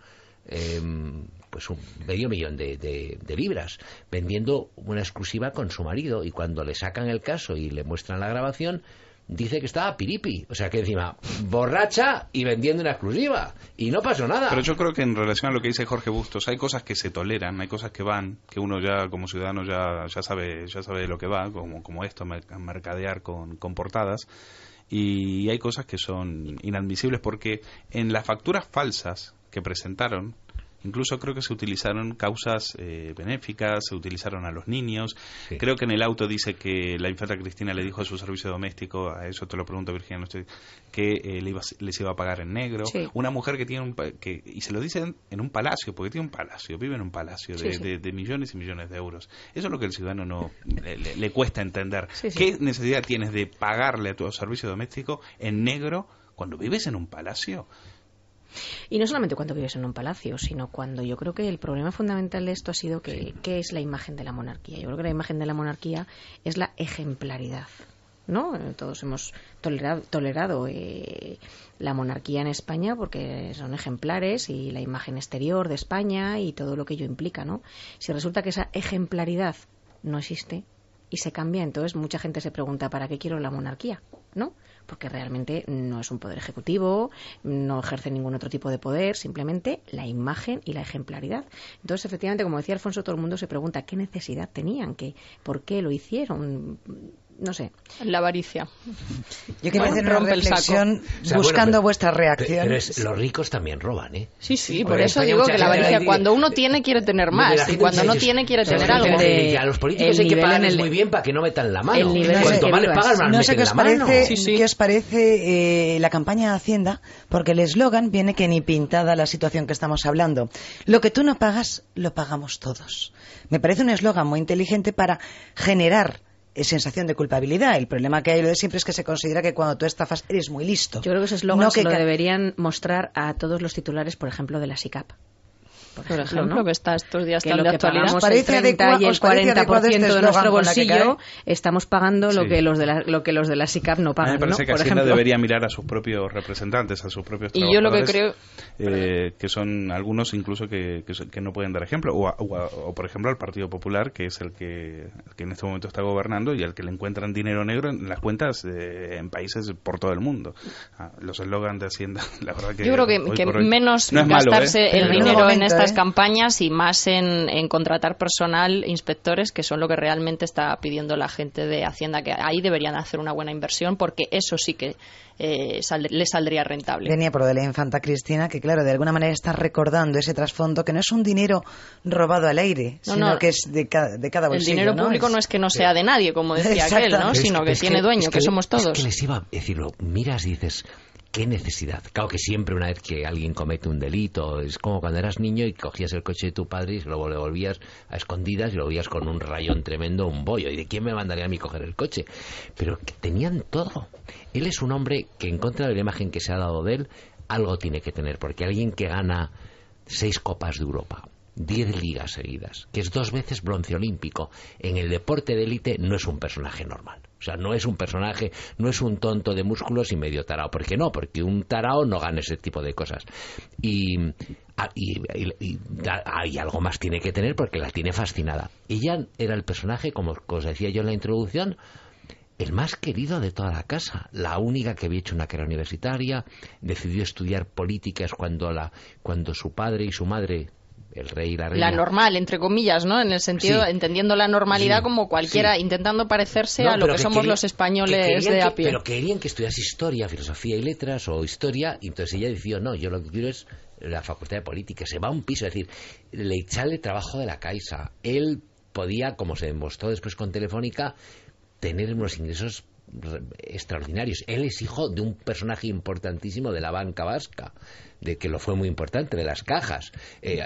Speaker 3: pues un medio millón de libras, vendiendo una exclusiva con su marido, y cuando le sacan el caso y le muestran la grabación, dice que estaba piripi, o sea que encima borracha y vendiendo una exclusiva, y no pasó nada.
Speaker 7: Pero yo creo que en relación a lo que dice Jorge Bustos, hay cosas que se toleran, hay cosas que van, que uno ya como ciudadano ya sabe de lo que va, como esto, mercadear con portadas, y hay cosas que son inadmisibles porque en las facturas falsas que presentaron, incluso creo que se utilizaron causas benéficas, se utilizaron a los niños. Sí. Creo que en el auto dice que la infanta Cristina le dijo a su servicio doméstico, a eso te lo pregunto, Virginia, que les iba a pagar en negro. Sí. Una mujer que tiene y se lo dicen en un palacio, porque tiene un palacio, vive en un palacio de millones y millones de euros. Eso es lo que el ciudadano no le cuesta entender. Sí, sí. ¿Qué necesidad tienes de pagarle a tu servicio doméstico en negro cuando vives en un palacio?
Speaker 5: Y no solamente cuando vives en un palacio, sino cuando yo creo que el problema fundamental de esto ha sido que ¿qué es la imagen de la monarquía? Yo creo que la imagen de la monarquía es la ejemplaridad, ¿no? Todos hemos tolerado la monarquía en España porque son ejemplares, y la imagen exterior de España y todo lo que ello implica, ¿no? Si resulta que esa ejemplaridad no existe y se cambia, entonces mucha gente se pregunta ¿para qué quiero la monarquía? ¿No? Porque realmente no es un poder ejecutivo, no ejerce ningún otro tipo de poder, simplemente la imagen y la ejemplaridad. Entonces, efectivamente, como decía Alfonso, todo el mundo se pregunta ¿qué necesidad tenían? ¿Por qué lo hicieron? No sé.
Speaker 6: La avaricia.
Speaker 4: Yo quiero hacer una reflexión buscando vuestra reacción.
Speaker 3: Pero los ricos también roban, ¿eh?
Speaker 6: Sí, por eso digo que la avaricia, cuando uno tiene, quiere tener más, y cuando no tiene, quiere tener algo.
Speaker 3: A los políticos hay que pagarles muy bien para que no metan la mano. Cuanto más les pagan, más
Speaker 4: no sé
Speaker 3: meten la mano.
Speaker 4: ¿Qué os parece la campaña de Hacienda? Porque el eslogan viene que ni pintada la situación que estamos hablando. Lo que tú no pagas, lo pagamos todos. Me parece un eslogan muy inteligente para generar sensación de culpabilidad. El problema que hay lo de siempre es que se considera que cuando tú estafas eres muy listo.
Speaker 5: Yo creo que ese eslogan lo deberían mostrar a todos los titulares, por ejemplo, de la SICAP.
Speaker 6: Por ejemplo, ¿no? Que está estos días
Speaker 5: que
Speaker 6: tan de actualidad.
Speaker 5: Pagamos el 30 y el 40% de nuestro bolsillo, estamos pagando lo que los de la SICAP no pagan.
Speaker 7: A mí me parece que Hacienda debería mirar a sus propios representantes, a sus propios trabajadores.
Speaker 6: Y yo lo que creo
Speaker 7: que son algunos incluso que no pueden dar ejemplo, o por ejemplo al Partido Popular, que es el que en este momento está gobernando y al que le encuentran dinero negro en las cuentas en países por todo el mundo. Los eslogans de Hacienda, la verdad que
Speaker 6: yo creo que menos no gastarse malo, el dinero en estas campañas y más en contratar personal, inspectores, que son lo que realmente está pidiendo la gente de Hacienda, que ahí deberían hacer una buena inversión, porque eso sí que le saldría rentable.
Speaker 4: Venía por lo de la infanta Cristina, que claro, de alguna manera está recordando ese trasfondo, que no es un dinero robado al aire, sino que es de cada bolsillo.
Speaker 6: El dinero público no es que no sea de nadie, como decía aquel, ¿no? Sino que tiene dueño, que somos todos.
Speaker 3: Es que les iba a decirlo, miras y dices, ¿Qué necesidad? Claro que siempre, una vez que alguien comete un delito, es como cuando eras niño y cogías el coche de tu padre y luego le volvías a escondidas y lo veías con un rayón tremendo, un bollo. ¿Y de quién me mandaría a mí coger el coche? Pero que tenían todo. Él es un hombre que, en contra de la imagen que se ha dado de él, algo tiene que tener, porque alguien que gana 6 Copas de Europa, 10 ligas seguidas, que es 2 veces bronce olímpico, en el deporte de élite no es un personaje normal. O sea, no es un personaje, no es un tonto de músculos y medio tarao. ¿Por qué no? Porque un tarao no gana ese tipo de cosas. Y algo más tiene que tener porque la tiene fascinada. Ella era el personaje, como os decía yo en la introducción, el más querido de toda la casa, la única que había hecho una carrera universitaria, decidió estudiar políticas cuando su padre y su madre, el rey y la reina... La
Speaker 6: normal, entre comillas, ¿no? En el sentido, sí, entendiendo la normalidad, sí, como cualquiera, sí, intentando parecerse a lo que somos los españoles de a pie.
Speaker 3: Pero querían que estudias historia, filosofía y letras, o historia, y entonces ella decidió, no, yo lo que quiero es la facultad de política. Se va a un piso, es decir, le echale trabajo de la Caixa. Él podía, como se demostró después con Telefónica, tener unos ingresos extraordinarios. Él es hijo de un personaje importantísimo de la banca vasca, de que lo fue muy importante, de las cajas,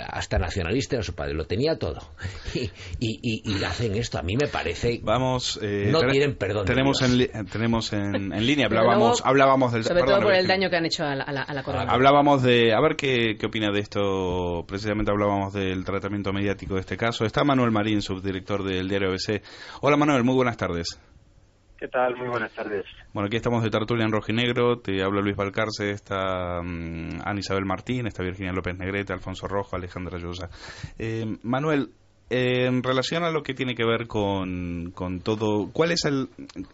Speaker 3: hasta nacionalista era su padre, lo tenía todo. Y hacen esto, a mí me parece...
Speaker 7: Vamos,
Speaker 3: no tienen perdón.
Speaker 7: Tenemos en línea, hablábamos del...
Speaker 5: Sobre todo por el daño que han hecho a la corona.
Speaker 7: Hablábamos de... A ver qué opina de esto. Precisamente hablábamos del tratamiento mediático de este caso. Está Manuel Marín, subdirector del diario ABC. Hola Manuel, muy buenas tardes.
Speaker 11: ¿Qué tal? Muy buenas tardes.
Speaker 7: Bueno, aquí estamos de tertulia en Rojinegro. Te habla Luis Balcarce, está Ana Isabel Martín, está Virginia López Negrete, Alfonso Rojo, Alejandra Llosa. Manuel, en relación a lo que tiene que ver con todo, ¿cuál es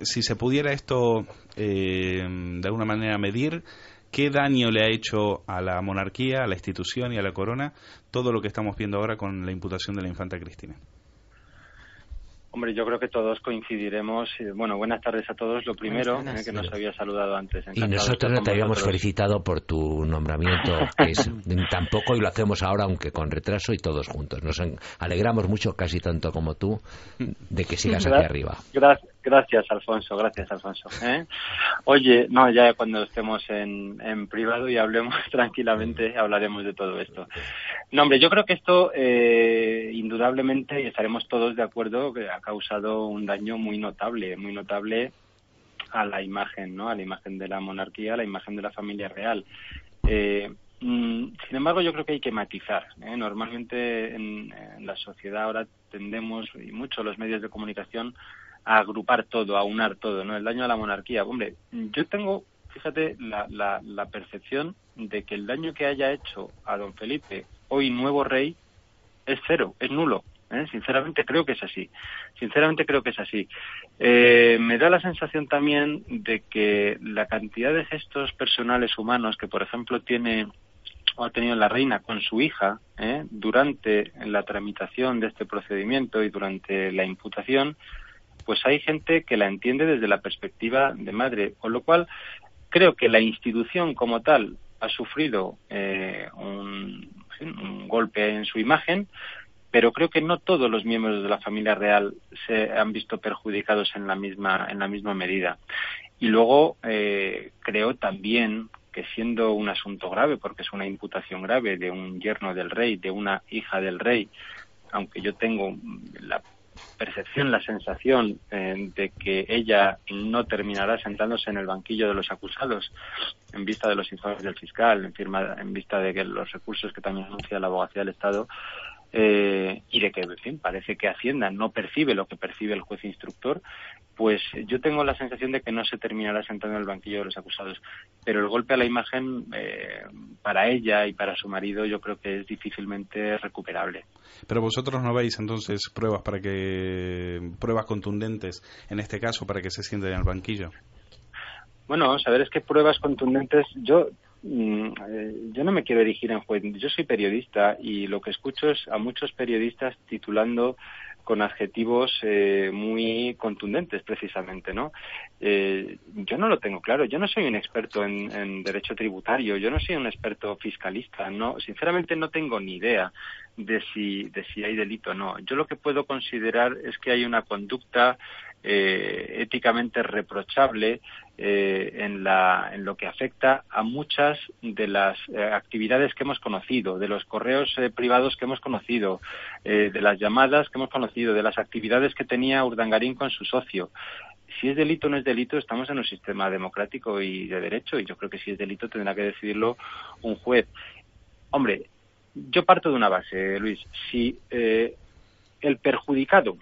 Speaker 7: si se pudiera esto de alguna manera medir, qué daño le ha hecho a la monarquía, a la institución y a la corona todo lo que estamos viendo ahora con la imputación de la infanta Cristina?
Speaker 11: Hombre, yo creo que todos coincidiremos. Bueno, buenas tardes a todos. Lo primero, que nos había saludado antes.
Speaker 3: Y nosotros no te habíamos felicitado por tu nombramiento, que es tampoco, y lo hacemos ahora, aunque con retraso y todos juntos. Nos alegramos mucho, casi tanto como tú, de que sigas aquí arriba.
Speaker 11: Gracias, Alfonso. Oye, no, ya cuando estemos en privado y hablemos tranquilamente, hablaremos de todo esto. No, hombre, yo creo que esto, indudablemente, y estaremos todos de acuerdo, que ha causado un daño muy notable a la imagen, ¿no? A la imagen de la monarquía, a la imagen de la familia real. Sin embargo, yo creo que hay que matizar, ¿eh? Normalmente en la sociedad ahora tendemos, y mucho los medios de comunicación, a agrupar todo, a unar todo, ¿no? El daño a la monarquía. Hombre, yo tengo, fíjate, la percepción de que el daño que haya hecho a don Felipe, hoy nuevo rey, es cero, es nulo. Sinceramente creo que es así. Me da la sensación también de que la cantidad de gestos personales humanos que, por ejemplo, ha tenido la reina con su hija, durante la tramitación de este procedimiento y durante la imputación, pues hay gente que la entiende desde la perspectiva de madre, con lo cual creo que la institución como tal ha sufrido un golpe en su imagen, pero creo que no todos los miembros de la familia real se han visto perjudicados en la misma medida. Y luego creo también que, siendo un asunto grave, porque es una imputación grave de un yerno del rey, de una hija del rey, aunque yo tengo la percepción, la sensación de que ella no terminará sentándose en el banquillo de los acusados en vista de los informes del fiscal, en vista de que los recursos que también anuncia la Abogacía del Estado, y de que, en fin, parece que Hacienda no percibe lo que percibe el juez instructor, pues yo tengo la sensación de que no se terminará sentando en el banquillo de los acusados. Pero el golpe a la imagen, para ella y para su marido, yo creo que es difícilmente recuperable.
Speaker 7: Pero vosotros no veis entonces pruebas contundentes en este caso para que se sienten en el banquillo.
Speaker 11: Bueno, saber es que pruebas contundentes, yo no me quiero erigir en juez. Yo soy periodista y lo que escucho es a muchos periodistas titulando con adjetivos muy contundentes, precisamente, ¿no? Yo no lo tengo claro. Yo no soy un experto en derecho tributario. Yo no soy un experto fiscalista. No, sinceramente no tengo ni idea de si hay delito o no. Yo lo que puedo considerar es que hay una conducta éticamente reprochable en lo que afecta a muchas de las actividades que hemos conocido, de los correos privados que hemos conocido, de las llamadas que hemos conocido, de las actividades que tenía Urdangarín con su socio. Si es delito o no es delito, estamos en un sistema democrático y de derecho, y yo creo que si es delito tendrá que decidirlo un juez. Hombre, yo parto de una base, Luis. Si el perjudicado,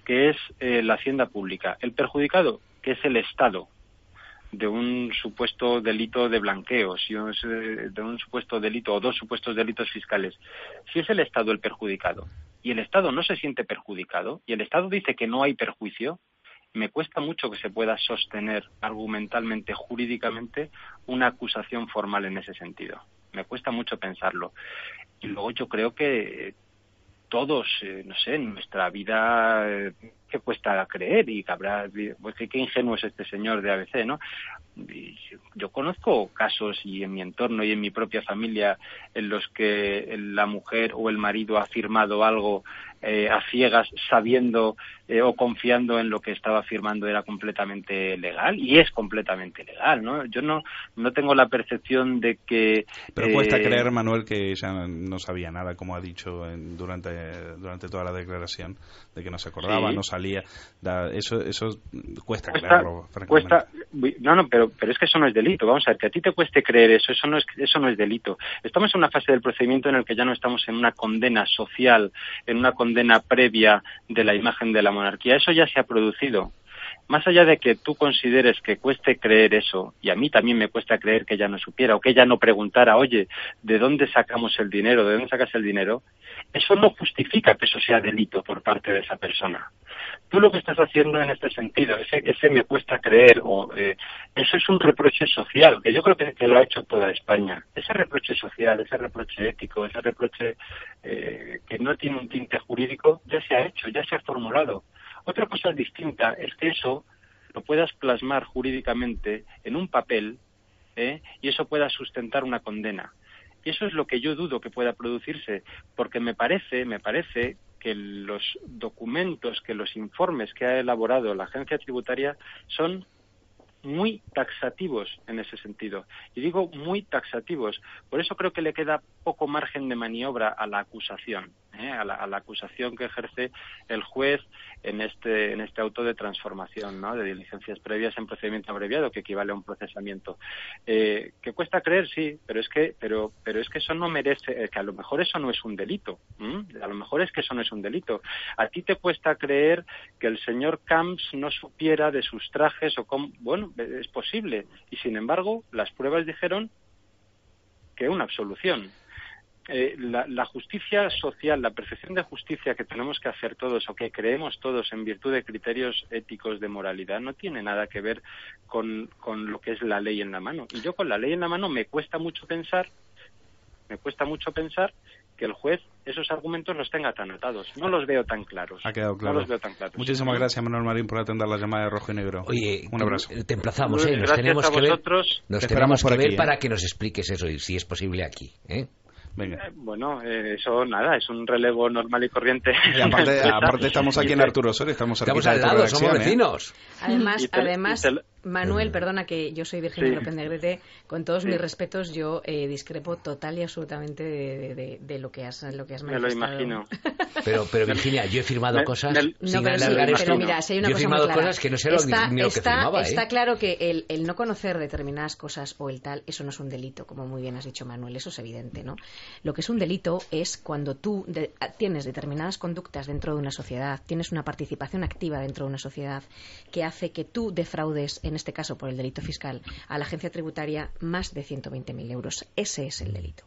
Speaker 11: que es la hacienda pública, el perjudicado, que es el Estado, de un supuesto delito de blanqueo, de un supuesto delito o dos supuestos delitos fiscales, si es el Estado el perjudicado y el Estado no se siente perjudicado y el Estado dice que no hay perjuicio, me cuesta mucho que se pueda sostener argumentalmente, jurídicamente, una acusación formal en ese sentido. Me cuesta mucho pensarlo. Y luego yo creo que todos, no sé, en nuestra vida, que cuesta creer y que habrá, pues qué ingenuo es este señor de ABC, ¿no? Y yo conozco casos y en mi entorno y en mi propia familia en los que la mujer o el marido ha firmado algo a ciegas, sabiendo o confiando en lo que estaba firmando era completamente legal, y es completamente legal, ¿no? Yo no tengo la percepción de que...
Speaker 7: Pero cuesta creer, Manuel, que ella no sabía nada, como ha dicho durante toda la declaración, de que no se acordaba, sí, no salía. Eso cuesta creerlo, francamente.
Speaker 11: Pero es que eso no es delito. Vamos a ver, que a ti te cueste creer eso no es delito. Estamos en una fase del procedimiento en el que ya no estamos en una condena social, en una condena previa de la imagen de la monarquía. Eso ya se ha producido. Más allá de que tú consideres que cueste creer eso, y a mí también me cuesta creer que ella no supiera o que ella no preguntara, oye, ¿de dónde sacamos el dinero? ¿De dónde sacas el dinero? Eso no justifica que eso sea delito por parte de esa persona. Tú lo que estás haciendo en este sentido, ese me cuesta creer, eso es un reproche social, que yo creo que lo ha hecho toda España. Ese reproche social, ese reproche ético, ese reproche que no tiene un tinte jurídico, ya se ha hecho, ya se ha formulado. Otra cosa distinta es que eso lo puedas plasmar jurídicamente en un papel y eso pueda sustentar una condena. Y eso es lo que yo dudo que pueda producirse, porque me parece que los documentos, que los informes que ha elaborado la agencia tributaria son muy taxativos en ese sentido. Y digo muy taxativos. Por eso creo que le queda poco margen de maniobra a la acusación, a la acusación que ejerce el juez en este auto de transformación, ¿no?, de diligencias previas en procedimiento abreviado, que equivale a un procesamiento. ¿Que cuesta creer? Sí, pero es que eso no merece, que a lo mejor eso no es un delito. A lo mejor es que eso no es un delito. A ti te cuesta creer que el señor Camps no supiera de sus trajes o cómo. Bueno, es posible. Y sin embargo, las pruebas dijeron que una absolución. La justicia social, la percepción de justicia que tenemos que hacer todos o que creemos todos en virtud de criterios éticos de moralidad no tiene nada que ver con lo que es la ley en la mano. Y yo con la ley en la mano me cuesta mucho pensar que el juez esos argumentos los tenga tan atados. No los veo tan claros.
Speaker 7: Ha quedado claro.
Speaker 11: No los veo tan claros.
Speaker 7: Muchísimas gracias, Manuel Marín, por atender la llamada de Rojo y Negro.
Speaker 3: Oye,
Speaker 7: un abrazo.
Speaker 3: Te emplazamos,
Speaker 11: nos tenemos que ver.
Speaker 3: Nos tenemos que ver para que nos expliques eso y si es posible aquí,
Speaker 7: Venga.
Speaker 11: Bueno, eso nada, es un relevo normal y corriente.
Speaker 7: Y aparte estamos aquí en Arturo Soler, estamos
Speaker 3: al lado, somos vecinos.
Speaker 5: Además, Manuel, perdona que yo soy Virginia López Negrete, con todos mis respetos, yo discrepo total y absolutamente de lo que has manifestado.
Speaker 11: Me lo imagino.
Speaker 3: Pero Virginia, yo he firmado cosas sin alargar esto.
Speaker 5: Pero mira, si hay una
Speaker 3: yo he
Speaker 5: cosa
Speaker 3: firmado
Speaker 5: muy clara.
Speaker 3: Cosas que no sé ni lo que firmaba.
Speaker 5: Está claro que el no conocer determinadas cosas o el tal, eso no es un delito, como muy bien has dicho, Manuel, eso es evidente, ¿no? Lo que es un delito es cuando tú tienes determinadas conductas dentro de una sociedad, tienes una participación activa dentro de una sociedad que hace que tú defraudes, en este caso por el delito fiscal, a la agencia tributaria más de 120.000 euros. Ese es el delito.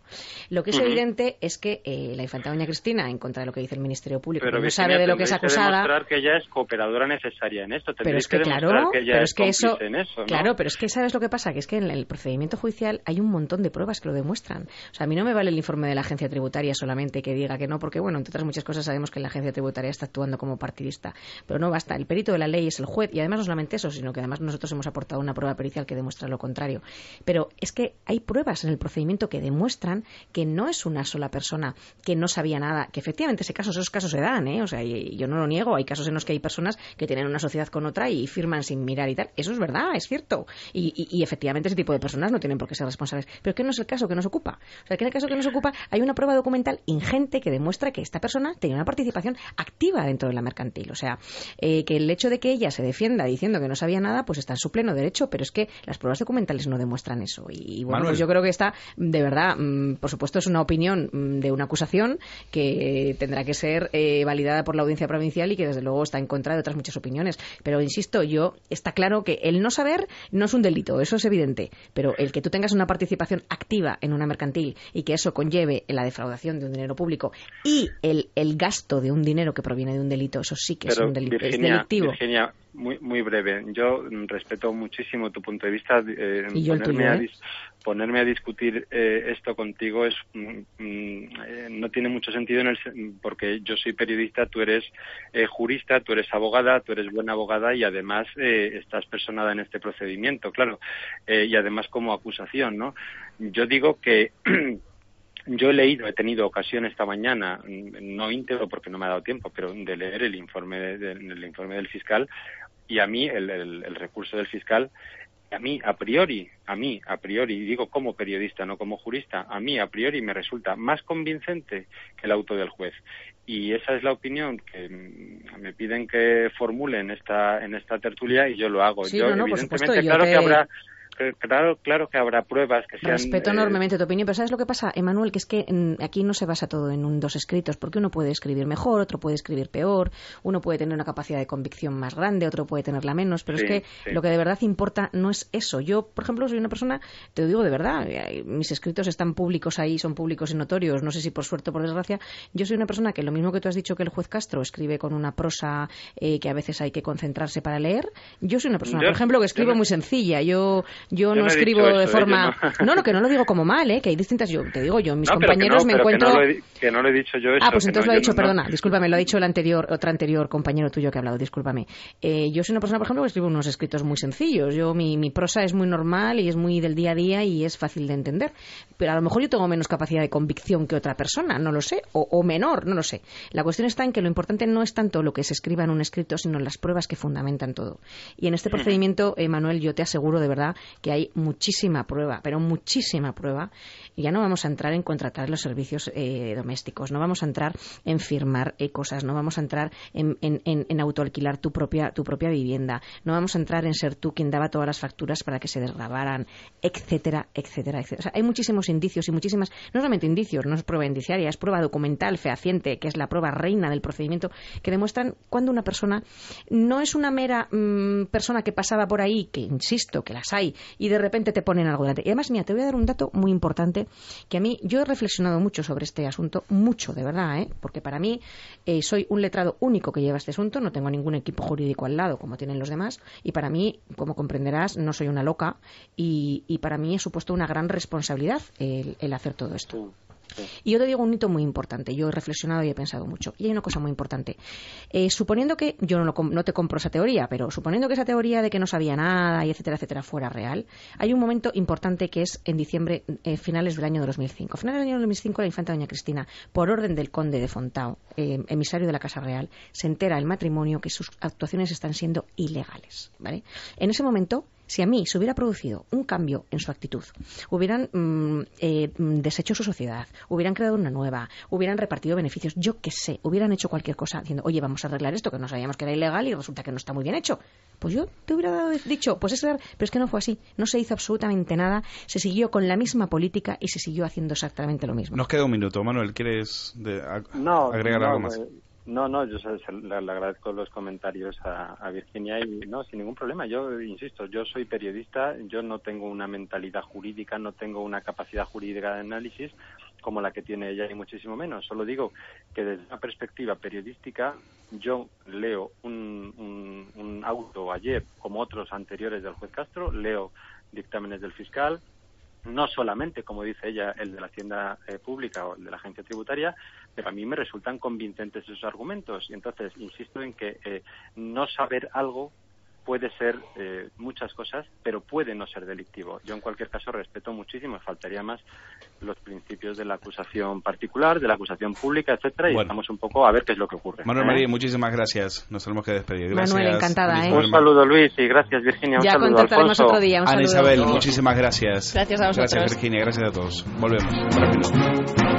Speaker 5: Lo que es evidente es que la infanta doña Cristina, en contra de lo que dice el Ministerio Público,
Speaker 11: pero
Speaker 5: no sabe de lo que es acusada.
Speaker 11: Demostrar que ella es cooperadora necesaria en esto.
Speaker 5: Pero es que
Speaker 11: claro, que ella es
Speaker 5: eso,
Speaker 11: en eso, ¿no?
Speaker 5: Claro, pero es que ¿sabes lo que pasa? Que es que en el procedimiento judicial hay un montón de pruebas que lo demuestran. O sea, a mí no me vale el informe de la agencia tributaria solamente que diga que no, porque bueno, entre otras muchas cosas sabemos que la agencia tributaria está actuando como partidista, pero no basta. El perito de la ley es el juez, y además no solamente eso, sino que además nosotros nosotros hemos aportado una prueba pericial que demuestra lo contrario. Pero es que hay pruebas en el procedimiento que demuestran que no es una sola persona que no sabía nada, que efectivamente esos casos se dan, o sea, y yo no lo niego, hay casos en los que hay personas que tienen una sociedad con otra y firman sin mirar y tal, eso es verdad, es cierto, y efectivamente ese tipo de personas no tienen por qué ser responsables, pero que no es el caso que nos ocupa, o sea, que en el caso que nos ocupa hay una prueba documental ingente que demuestra que esta persona tenía una participación activa dentro de la mercantil, o sea, que el hecho de que ella se defienda diciendo que no sabía nada, pues está en su pleno derecho, pero es que las pruebas documentales no demuestran eso, y bueno, pues yo creo que esta, de verdad, por supuesto es una opinión de una acusación que tendrá que ser validada por la audiencia provincial y que desde luego está en contra de otras muchas opiniones, pero insisto, está claro que el no saber no es un delito, eso es evidente, pero el que tú tengas una participación activa en una mercantil y que eso conlleve la defraudación de un dinero público y el gasto de un dinero que proviene de un delito, eso sí que es un delito,
Speaker 11: Virginia,
Speaker 5: es delictivo.
Speaker 11: Virginia, muy breve, yo respeto muchísimo tu punto de vista,
Speaker 5: y yo
Speaker 11: ponerme a discutir esto contigo no tiene mucho sentido porque yo soy periodista, tú eres jurista, tú eres abogada, tú eres buena abogada y además estás personada en este procedimiento, claro, y además como acusación, ¿no? Yo digo que yo he tenido ocasión esta mañana, no íntegro porque no me ha dado tiempo, pero de leer el informe del fiscal, y a mí el recurso del fiscal, a mí a priori, y digo como periodista, no como jurista, a mí a priori me resulta más convincente que el auto del juez. Y esa es la opinión que me piden que formule en esta tertulia y yo lo hago.
Speaker 5: Sí,
Speaker 11: yo evidentemente, claro que habrá Claro que habrá pruebas que sean...
Speaker 5: Respeto enormemente tu opinión, pero ¿sabes lo que pasa, Emanuel? Que es que aquí no se basa todo en dos escritos, porque uno puede escribir mejor, otro puede escribir peor, uno puede tener una capacidad de convicción más grande, otro puede tenerla menos, pero es que lo que de verdad importa no es eso. Yo, por ejemplo, soy una persona, te lo digo de verdad, mis escritos están públicos ahí, son públicos y notorios, no sé si por suerte o por desgracia, yo soy una persona que lo mismo que tú has dicho que el juez Castro escribe con una prosa que a veces hay que concentrarse para leer, yo soy una persona, por ejemplo, que escribo muy sencilla, yo no escribo de forma... No, que no lo digo como mal, que hay distintas... Yo te digo, mis compañeros me encuentro...
Speaker 11: Que no lo he dicho yo eso.
Speaker 5: Pues entonces lo ha dicho, perdona, discúlpame, lo ha dicho otro anterior compañero tuyo que ha hablado, discúlpame. Yo soy una persona, por ejemplo, que escribo unos escritos muy sencillos. Mi prosa es muy normal y es muy del día a día y es fácil de entender. Pero a lo mejor yo tengo menos capacidad de convicción que otra persona, no lo sé, o menor, no lo sé. La cuestión está en que lo importante no es tanto lo que se escriba en un escrito, sino las pruebas que fundamentan todo. Y en este procedimiento, Manuel, yo te aseguro de verdad que hay muchísima prueba, pero muchísima prueba, y ya no vamos a entrar en contratar los servicios domésticos, no vamos a entrar en firmar cosas, no vamos a entrar en autoalquilar tu propia vivienda, no vamos a entrar en ser tú quien daba todas las facturas para que se desgravaran, etcétera, etcétera, etcétera. O sea, hay muchísimos indicios y muchísimas, no solamente indicios, no es prueba indiciaria, es prueba documental, fehaciente, que es la prueba reina del procedimiento, que demuestran cuando una persona no es una mera persona que pasaba por ahí, que insisto, que las hay, y de repente te ponen algo delante. Y además, mira, te voy a dar un dato muy importante que a mí, yo he reflexionado mucho sobre este asunto, mucho, de verdad, porque para mí soy un letrado único que lleva este asunto, no tengo ningún equipo jurídico al lado como tienen los demás, y para mí, como comprenderás, no soy una loca, y para mí he supuesto una gran responsabilidad el hacer todo esto. Y yo te digo un hito muy importante. Yo he reflexionado y he pensado mucho. Y hay una cosa muy importante. Suponiendo que, yo no te compro esa teoría, pero suponiendo que esa teoría de que no sabía nada y etcétera, etcétera, fuera real, hay un momento importante que es en diciembre, finales del año 2005. Finales del año 2005, la infanta doña Cristina, por orden del conde de Fontao, emisario de la Casa Real, se entera el matrimonio que sus actuaciones están siendo ilegales, ¿vale? En ese momento, si a mí se hubiera producido un cambio en su actitud, hubieran deshecho su sociedad, hubieran creado una nueva, hubieran repartido beneficios, yo qué sé, hubieran hecho cualquier cosa diciendo, oye, vamos a arreglar esto que no sabíamos que era ilegal y resulta que no está muy bien hecho, pues yo te hubiera dicho, pues es real, pero es que no fue así, no se hizo absolutamente nada, se siguió con la misma política y se siguió haciendo exactamente lo mismo.
Speaker 7: Nos queda un minuto, Manuel, ¿quieres agregar algo más?
Speaker 11: No, yo le agradezco los comentarios a Virginia y no, sin ningún problema. Yo insisto, yo soy periodista, yo no tengo una mentalidad jurídica, no tengo una capacidad jurídica de análisis como la que tiene ella y muchísimo menos. Solo digo que desde una perspectiva periodística yo leo un auto ayer, como otros anteriores del juez Castro, leo dictámenes del fiscal, no solamente, como dice ella, el de la Hacienda Pública o el de la Agencia Tributaria, pero a mí me resultan convincentes esos argumentos. Y entonces, insisto en que no saber algo puede ser muchas cosas, pero puede no ser delictivo. Yo en cualquier caso respeto muchísimo, faltaría más los principios de la acusación particular, de la acusación pública, etcétera, y estamos un poco a ver qué es lo que ocurre.
Speaker 7: Manuel María, muchísimas gracias. Nos tenemos que despedir. Gracias.
Speaker 5: Manuel, encantada.
Speaker 11: Un saludo, Luis, y gracias, Virginia. Un
Speaker 5: ya
Speaker 11: saludo,
Speaker 5: contactaremos
Speaker 11: Alfonso.
Speaker 5: otro día. Un
Speaker 7: Ana
Speaker 5: saludo.
Speaker 7: Isabel, muchísimas gracias.
Speaker 6: Gracias a vosotros.
Speaker 7: Gracias, Virginia. Gracias a todos. Volvemos.